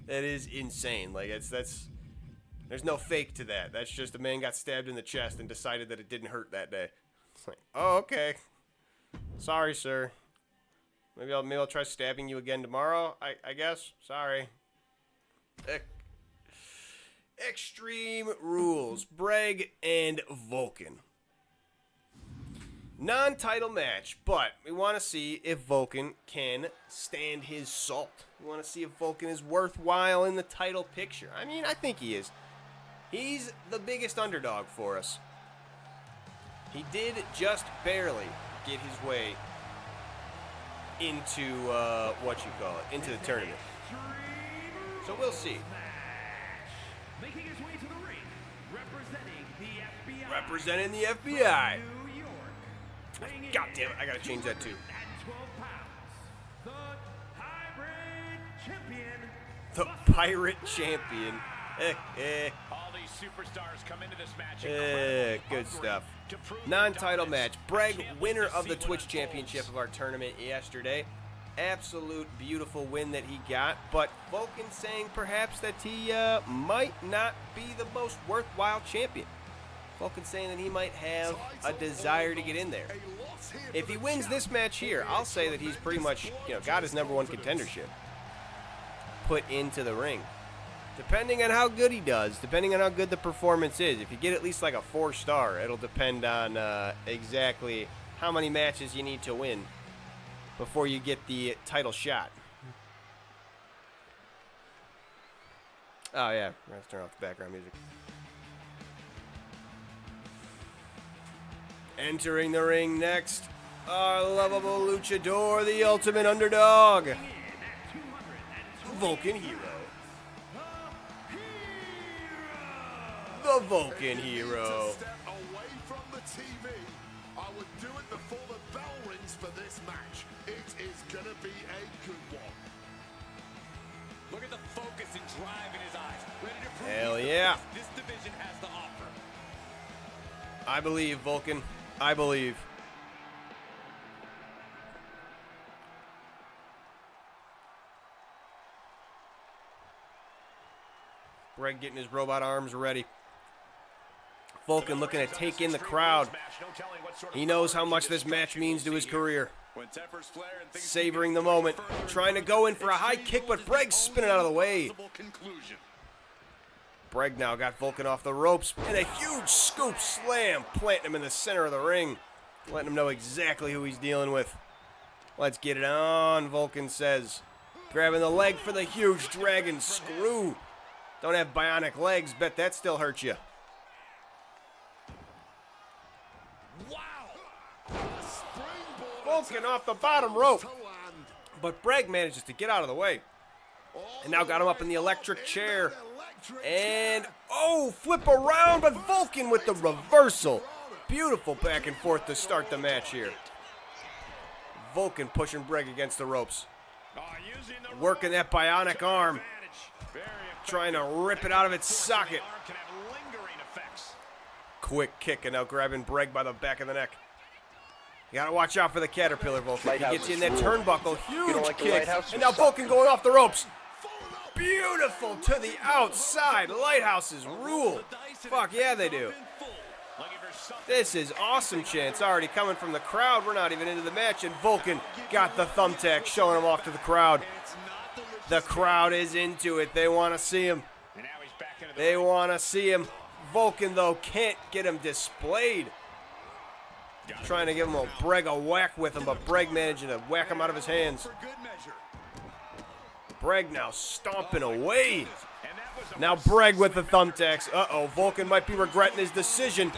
That is insane. Like there's no fake to that. That's just a man got stabbed in the chest and decided that it didn't hurt that day. It's like, oh okay, sorry sir. Maybe I'll try stabbing you again tomorrow, I guess. Sorry. Extreme Rules. Bregg and Vulcan. Non-title match, but we want to see if Vulcan can stand his salt. We want to see if Vulcan is worthwhile in the title picture. I mean, I think he is. He's the biggest underdog for us. He did just barely get his way into into the tournament. So we'll see. Making his way to the ring, representing the FBI. God damn it, I gotta change that too. The Pirate Champion. All these superstars come into this match. Good stuff. Non-title match. Bregg, winner of the Twitch Championship of our tournament yesterday. Absolute beautiful win that he got. But Vulcan saying perhaps that he might not be the most worthwhile champion. Vulcan saying that he might have a desire to get in there. If he wins this match here, I'll say that he's pretty much, got his #1 contendership put into the ring. Depending on how good he does, depending on how good the performance is, if you get at least like a 4-star, it'll depend on exactly how many matches you need to win before you get the title shot. Oh yeah, let's turn off the background music. Entering the ring next, our lovable luchador, the ultimate underdog, Vulcan Hero. The Vulcan Hero. Step away from the TV. I would do it before the bell rings for this match. It is gonna be a good one. Look at the focus and drive in his eyes. Ready to prove Hell yeah. this division has to offer. I believe, Vulcan. I believe. Bregg getting his robot arms ready. Vulcan looking to take in the crowd. He knows how much this match means to his career. Savoring the moment. Trying to go in for a high kick, but Bregg's spinning out of the way. Bregg now got Vulcan off the ropes. And a huge scoop slam, planting him in the center of the ring. Letting him know exactly who he's dealing with. Let's get it on, Vulcan says. Grabbing the leg for the huge dragon screw. Don't have bionic legs, bet that still hurts you. Vulcan off the bottom rope. But Bregg manages to get out of the way. And now got him up in the electric chair. And, oh, flip around, but Vulcan with the reversal. Beautiful back and forth to start the match here. Vulcan pushing Bregg against the ropes. Working that bionic arm. Trying to rip it out of its socket. Quick kick, and now grabbing Bregg by the back of the neck. You gotta watch out for the caterpillar, Vulcan. He gets you in that turnbuckle. Huge kick. And now Vulcan going off the ropes. Beautiful to the outside. Lighthouses rule. Fuck yeah, they do. This is awesome chance already coming from the crowd. We're not even into the match, and Vulcan got the thumbtack, showing him off to the crowd. The crowd is into it. They want to see him. They want to see him. Vulcan, though, can't get him displayed. Trying to give him Bregg a whack with him, but Bregg managing to whack him out of his hands. Bregg now stomping away. Now Bregg with the thumbtacks. Uh-oh, Vulcan might be regretting his decision.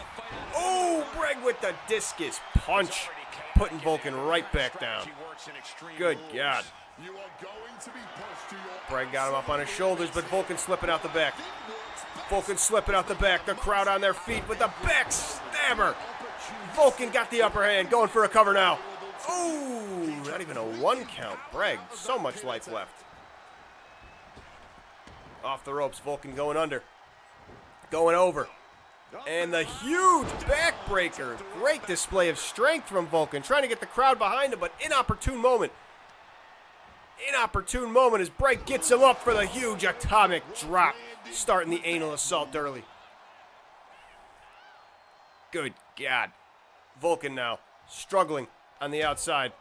Oh, Bregg with the discus punch. Putting Vulcan right back down. Good God. Bregg got him up on his shoulders, but Vulcan slipping out the back. Vulcan slipping out the back. The crowd on their feet with the back stabber. Vulcan got the upper hand, going for a cover now. Ooh, not even a 1 count. Bregg, so much life left. Off the ropes, Vulcan going under. Going over. And the huge backbreaker. Great display of strength from Vulcan. Trying to get the crowd behind him, but inopportune moment. Inopportune moment as Bregg gets him up for the huge atomic drop. Starting the anal assault early. Good God. Vulcan now struggling on the outside.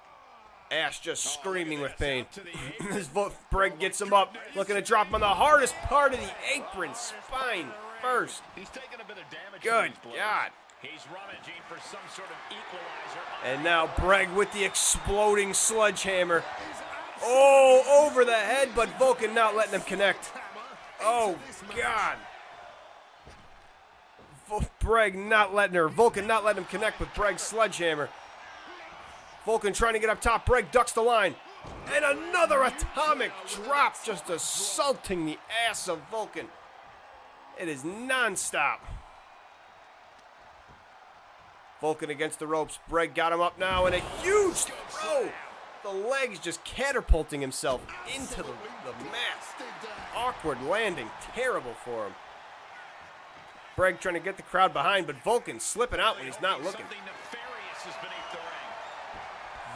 Ash just screaming with pain. As Bregg gets him up, looking to drop him on the hardest part of the apron, spine first. Good God. He's rummaging for some sort of equalizer. And now Bregg with the exploding sledgehammer. Oh, over the head, but Vulcan not letting him connect. Oh, God. Vulcan not letting him connect with Bregg's sledgehammer. Vulcan trying to get up top. Bregg ducks the line. And another atomic drop, just assaulting the ass of Vulcan. It is non-stop. Vulcan against the ropes. Bregg got him up now, and a huge throw. The legs just catapulting himself into the mat. Awkward landing. Terrible for him. Bregg trying to get the crowd behind, but Vulcan slipping out when he's not looking.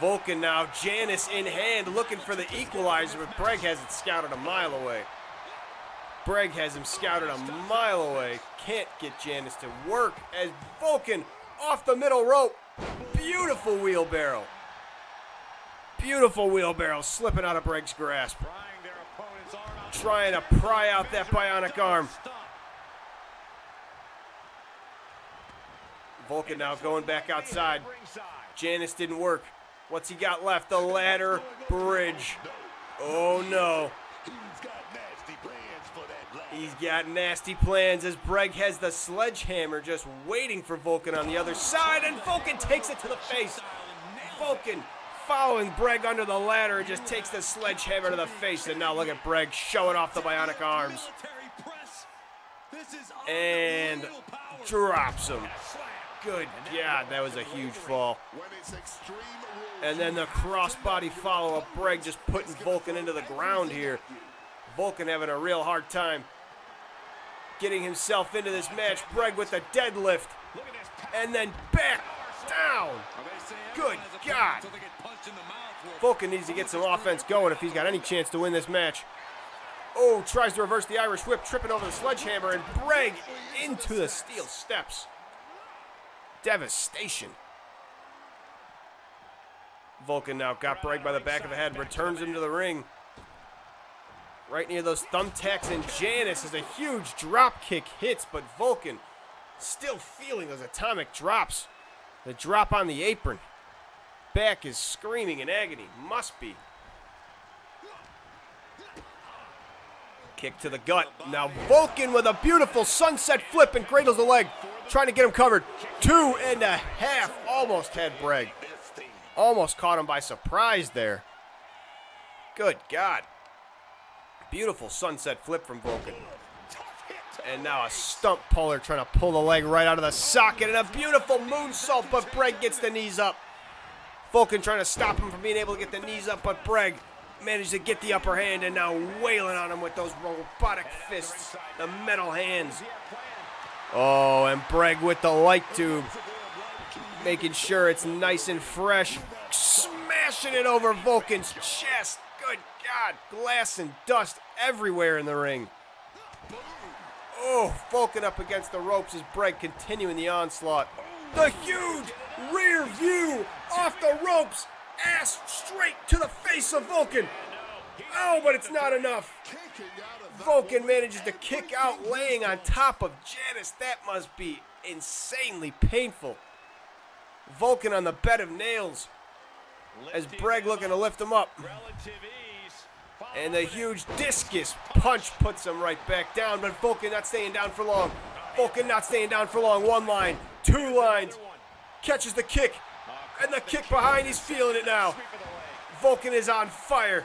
Vulcan now, Janice in hand, looking for the equalizer, but Bregg has it scouted a mile away. Bregg has him scouted a mile away. Can't get Janice to work as Vulcan off the middle rope. Beautiful wheelbarrow. Beautiful wheelbarrow slipping out of Bregg's grasp. Trying to pry out that bionic arm. Vulcan now going back outside. Janice didn't work. What's he got left? The ladder bridge. Oh no. He's got nasty plans as Bregg has the sledgehammer just waiting for Vulcan on the other side, and Vulcan takes it to the face. Vulcan following Bregg under the ladder and just takes the sledgehammer to the face, and now look at Bregg showing off the bionic arms. And drops him. Good God, that was a huge fall. And then the crossbody follow-up. Bregg just putting Vulcan into the ground here. Vulcan having a real hard time getting himself into this match. Bregg with the deadlift. And then back down. Good God. Vulcan needs to get some offense going if he's got any chance to win this match. Oh, tries to reverse the Irish whip, tripping over the sledgehammer, and Bregg into the steel steps. Devastation. Vulcan now got Bregg by the back of the head, returns him to the ring. Right near those thumbtacks, and Janice as a huge drop kick hits, but Vulcan still feeling those atomic drops. The drop on the apron. Back is screaming in agony. Must be. Kick to the gut. Now Vulcan with a beautiful sunset flip and cradles the leg. Trying to get him covered. 2.5. Almost had Bregg. Almost caught him by surprise there. Good God. Beautiful sunset flip from Vulcan. And now a stump puller trying to pull the leg right out of the socket. And a beautiful moonsault, but Bregg gets the knees up. Vulcan trying to stop him from being able to get the knees up, but Bregg managed to get the upper hand and now wailing on him with those robotic fists, the metal hands. Oh, and Bregg with the light tube, making sure it's nice and fresh, smashing it over Vulcan's chest. Good God, glass and dust everywhere in the ring. Oh, Vulcan up against the ropes as Bregg continuing the onslaught. The huge rear view off the ropes, ass straight to the face of Vulcan. Oh, but it's not enough. Vulcan manages to kick out laying on top of Janice. That must be insanely painful. Vulcan on the bed of nails as Bregg looking to lift him up. And the huge discus punch puts him right back down, but Vulcan not staying down for long. Vulcan not staying down for long. One line, two lines. Catches the kick, and the kick behind, he's feeling it now. Vulcan is on fire.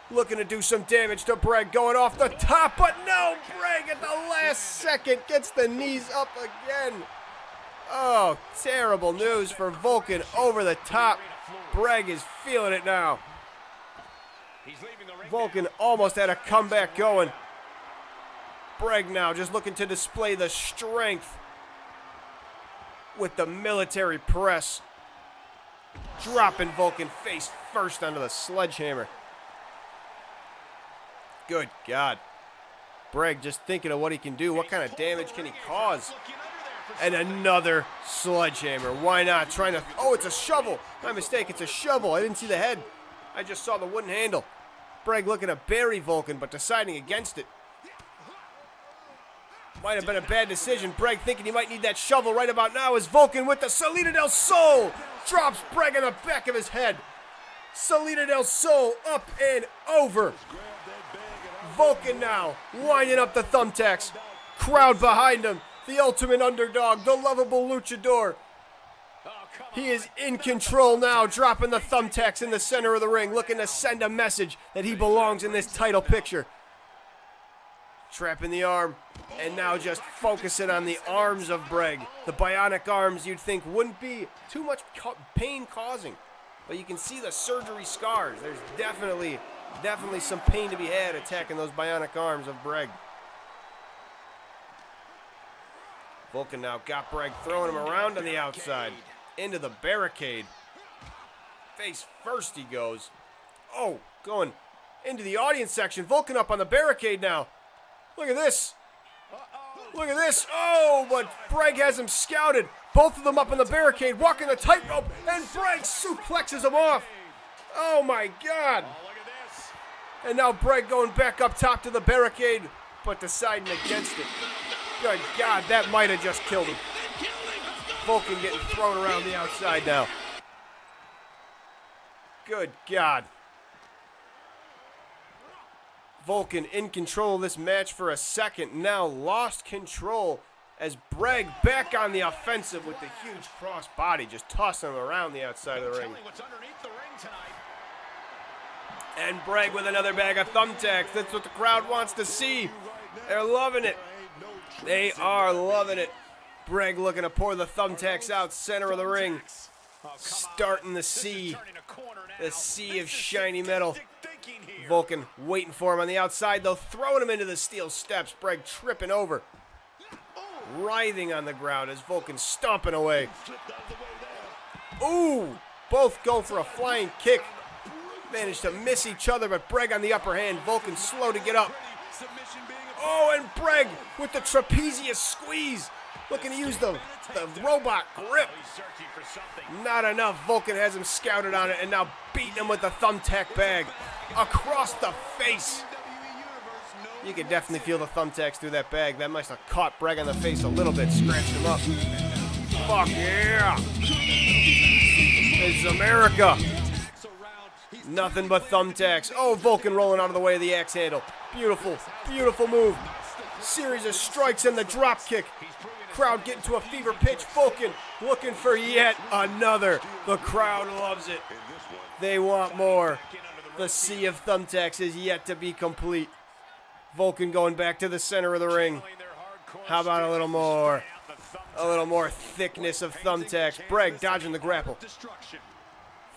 Looking to do some damage to Bregg, going off the top, but no, Bregg at the last second gets the knees up again. Oh, terrible news for Vulcan over the top. Bregg is feeling it now. Vulcan almost had a comeback going. Bregg now just looking to display the strength with the military press. Dropping Vulcan face first onto the sledgehammer. Good God. Bregg just thinking of what he can do. What kind of damage can he cause? And another sledgehammer. Why not? Trying to... Oh, it's a shovel. My mistake. It's a shovel. I didn't see the head. I just saw the wooden handle. Bregg looking to bury Vulcan, but deciding against it. Might have been a bad decision. Bregg thinking he might need that shovel right about now as Vulcan with the Salida del Sol drops Bregg on the back of his head. Salida del Sol up and over. Vulcan now winding up the thumbtacks. Crowd behind him. The ultimate underdog, the lovable luchador. He is in control now, dropping the thumbtacks in the center of the ring, looking to send a message that he belongs in this title picture. Trapping the arm, and now just focusing on the arms of Bregg. The bionic arms you'd think wouldn't be too much pain causing, but you can see the surgery scars. There's definitely some pain to be had attacking those bionic arms of Bregg. Vulcan now got Bregg, throwing him around on the outside. Into the barricade. Face first he goes. Oh, going into the audience section. Vulcan up on the barricade now. Look at this. Look at this. Oh, but Bregg has him scouted. Both of them up on the barricade, walking the tightrope, and Bregg suplexes him off. Oh, my God. And now Bregg going back up top to the barricade, but deciding against it. Good God, that might have just killed him. Vulcan getting thrown around the outside now. Good God. Vulcan in control of this match for a second, now lost control as Bregg back on the offensive with the huge cross body, just tossing him around the outside of the ring. And Bregg with another bag of thumbtacks. That's what the crowd wants to see. They're loving it. They are loving it. Bregg looking to pour the thumbtacks out, center of the ring. Starting the sea of shiny metal. Vulcan waiting for him on the outside, though, throwing him into the steel steps. Bregg tripping over. Writhing on the ground as Vulcan stomping away. Ooh, both go for a flying kick. Managed to miss each other, but Bregg on the upper hand. Vulcan slow to get up. Oh, and Bregg with the trapezius squeeze. Looking to use the robot grip. Not enough. Vulcan has him scouted on it and now beating him with the thumbtack bag across the face. You can definitely feel the thumbtacks through that bag. That must have caught Bregg on the face a little bit, scratched him up. Fuck yeah. It's America. Nothing but thumbtacks. Oh, Vulcan rolling out of the way of the axe handle. Beautiful, beautiful move. Series of strikes and the drop kick. Crowd getting to a fever pitch. Vulcan looking for yet another. The crowd loves it. They want more. The sea of thumbtacks is yet to be complete. Vulcan going back to the center of the ring. How about a little more? A little more thickness of thumbtacks. Bregg dodging the grapple.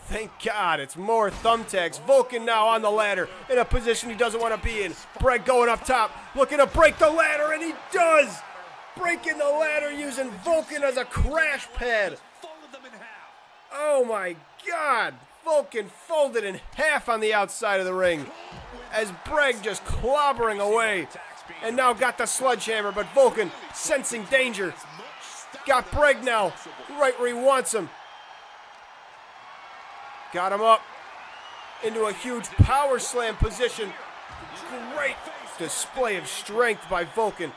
Thank God, it's more thumbtacks. Vulcan now on the ladder in a position he doesn't want to be in. Bregg going up top, looking to break the ladder, and he does! Breaking the ladder using Vulcan as a crash pad. Oh my God! Vulcan folded in half on the outside of the ring as Bregg just clobbering away. And now got the sledgehammer, but Vulcan sensing danger. Got Bregg now right where he wants him. Got him up into a huge power slam position. Great display of strength by Vulcan.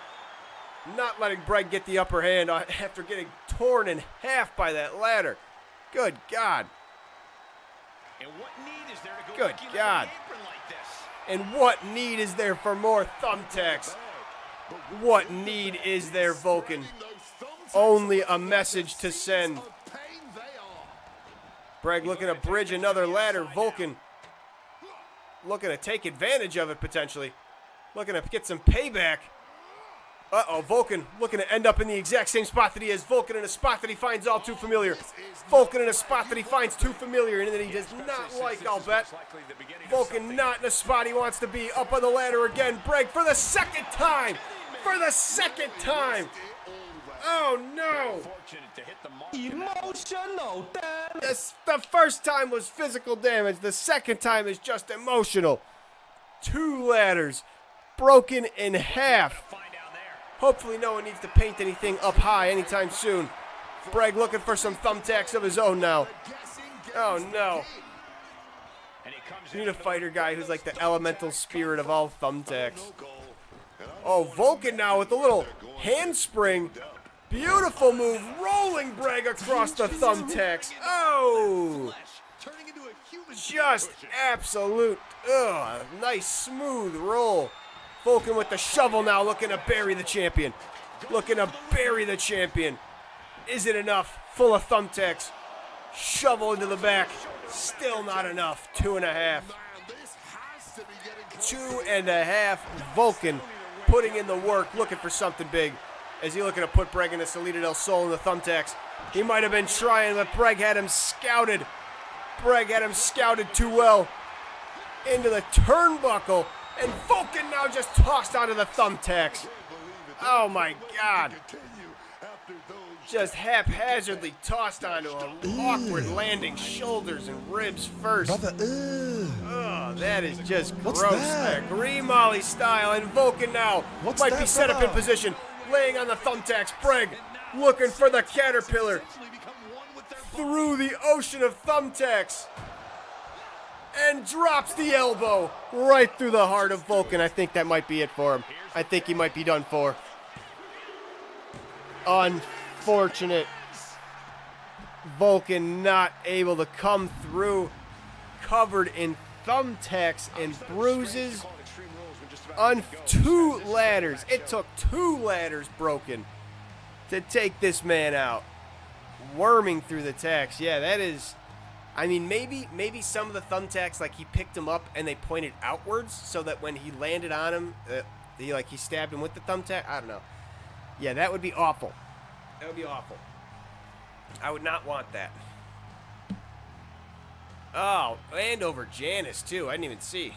Not letting Bregg get the upper hand after getting torn in half by that ladder. Good God. And what need is there to go Good looking God. at the apron like this? And what need is there for more thumbtacks? What need is there, Vulcan? Only a message to send. Bregg looking to bridge another ladder. Vulcan looking to take advantage of it, potentially. Looking to get some payback. Uh-oh, Vulcan looking to end up in the exact same spot that he is. Vulcan in a spot that he finds all too familiar. Vulcan in a spot that he finds too familiar and that he does not like, I'll bet. Vulcan not in a spot he wants to be. Up on the ladder again. Bregg for the second time. For the second time. Oh, no. Emotional The first time was physical damage. The second time is just emotional. 2 ladders broken in half. Hopefully no one needs to paint anything up high anytime soon. Bregg looking for some thumbtacks of his own now. Oh, no. You need a fighter guy who's like the elemental spirit of all thumbtacks. Oh, Vulcan now with a little handspring. Beautiful move, rolling Bregg across the thumbtacks. Oh! Just absolute, nice smooth roll. Vulcan with the shovel now, looking to bury the champion. Looking to bury the champion. Is it enough? Full of thumbtacks. Shovel into the back. Still not enough. 2.5. 2.5. Vulcan putting in the work, looking for something big. Is he looking to put Bregg in the Salida del Sol in the thumbtacks? He might have been trying, but Bregg had him scouted. Bregg had him scouted too well. Into the turnbuckle. And Vulcan now just tossed onto the thumbtacks. Oh my God. Just haphazardly tossed onto an awkward landing. Shoulders and ribs first. Oh, that is just gross. I agree, Molly style. And Vulcan now might be set up in position. Laying on the thumbtacks. Bregg looking for the caterpillar. Through the ocean of thumbtacks. And drops the elbow right through the heart of Vulcan. I think that might be it for him. I think he might be done for. Unfortunate. Vulcan not able to come through. Covered in thumbtacks and bruises. On 2 ladders. It took 2 ladders broken to take this man out. Worming through the tacks. Yeah, that is... I mean, maybe some of the thumbtacks, like he picked him up and they pointed outwards so that when he landed on him, he stabbed him with the thumbtack. I don't know. Yeah, that would be awful. That would be awful. I would not want that. Oh, and over Janice, too. I didn't even see.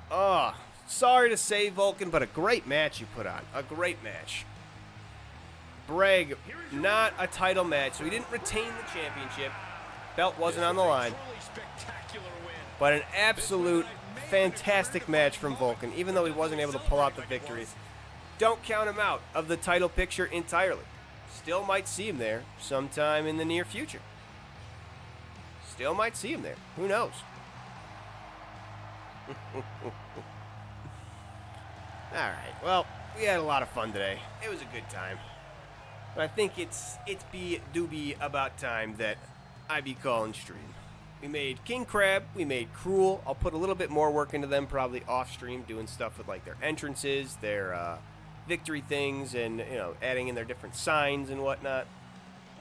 Oh, sorry to say, Vulcan, but a great match you put on. A great match. Bregg, not a title match, so he didn't retain the championship. Belt wasn't on the line. But an absolute fantastic match from Vulcan, even though he wasn't able to pull out the victory. Don't count him out of the title picture entirely. Still might see him there sometime in the near future. Still might see him there. Who knows? All right, well, we had a lot of fun today. It was a good time. But I think it's be about time that I be calling stream. We made King Crab, we made Cruel. I'll put a little bit more work into them probably off stream, doing stuff with like their entrances, their victory things, and adding in their different signs and whatnot.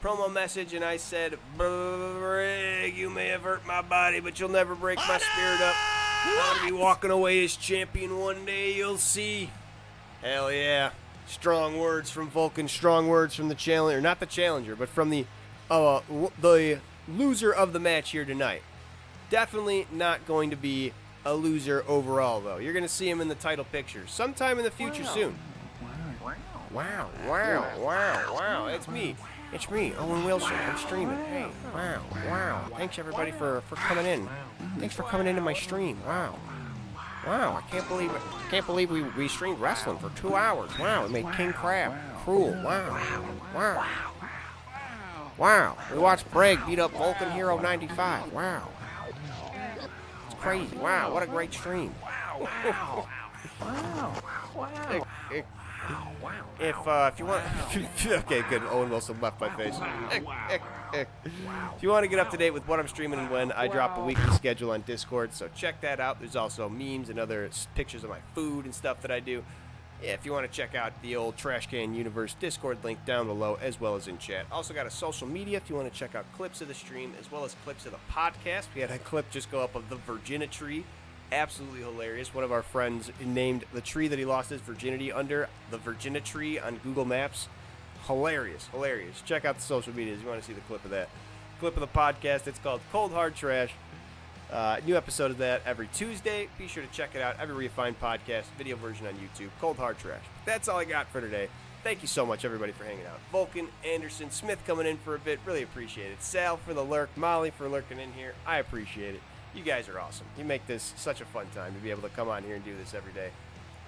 Promo message, and I said, Bregg, you may have hurt my body, but you'll never break my spirit up. I'm gonna be walking away as champion one day, you'll see. Hell yeah. Strong words from Vulcan, strong words from the challenger, not the challenger, but from the loser of the match here tonight. Definitely not going to be a loser overall, though. You're going to see him in the title picture sometime in the future soon. Wow. It's me, Owen Wilson. I'm streaming. Hey, wow. Thanks, everybody, for coming in. Thanks for coming into my stream. Wow, I can't believe we streamed wrestling for 2 hours. Wow, we made King Crab. Cruel. Wow. We watched Bregg beat up Vulcan Hero 95. Wow. It's crazy. Wow, what a great stream. If you want, okay, good. Owen Wilson left my face. If you want to get up to date with what I'm streaming and when, I drop a weekly schedule on Discord, so check that out. There's also memes and other pictures of my food and stuff that I do. Yeah, if you want to check out the old Trash Can Universe Discord link down below, as well as in chat. Also got a social media if you want to check out clips of the stream, as well as clips of the podcast. We had a clip just go up of the Virginia tree. Absolutely hilarious. One of our friends named the tree that he lost his virginity under the Virginia tree on Google Maps. Hilarious. Check out the social medias if you want to see the clip of that. Clip of the podcast. It's called Cold Hard Trash. New episode of that every Tuesday. Be sure to check it out everywhere you find podcasts, video version on YouTube. Cold Hard Trash. That's all I got for today. Thank you so much, everybody, for hanging out. Vulcan, Anderson, Smith coming in for a bit. Really appreciate it. Sal for the lurk. Molly for lurking in here. I appreciate it. You guys are awesome. You make this such a fun time to be able to come on here and do this every day.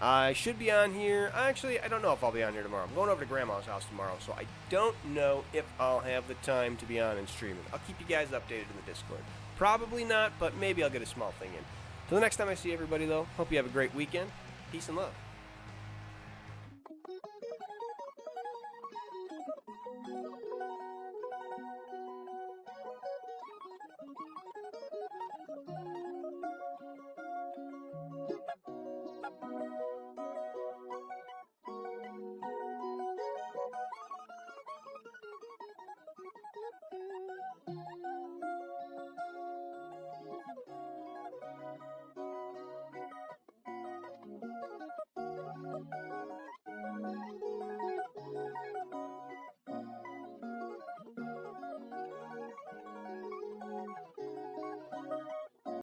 I should be on here. Actually, I don't know if I'll be on here tomorrow. I'm going over to Grandma's house tomorrow, so I don't know if I'll have the time to be on and streaming. I'll keep you guys updated in the Discord. Probably not, but maybe I'll get a small thing in. Till the next time I see everybody, though, hope you have a great weekend. Peace and love.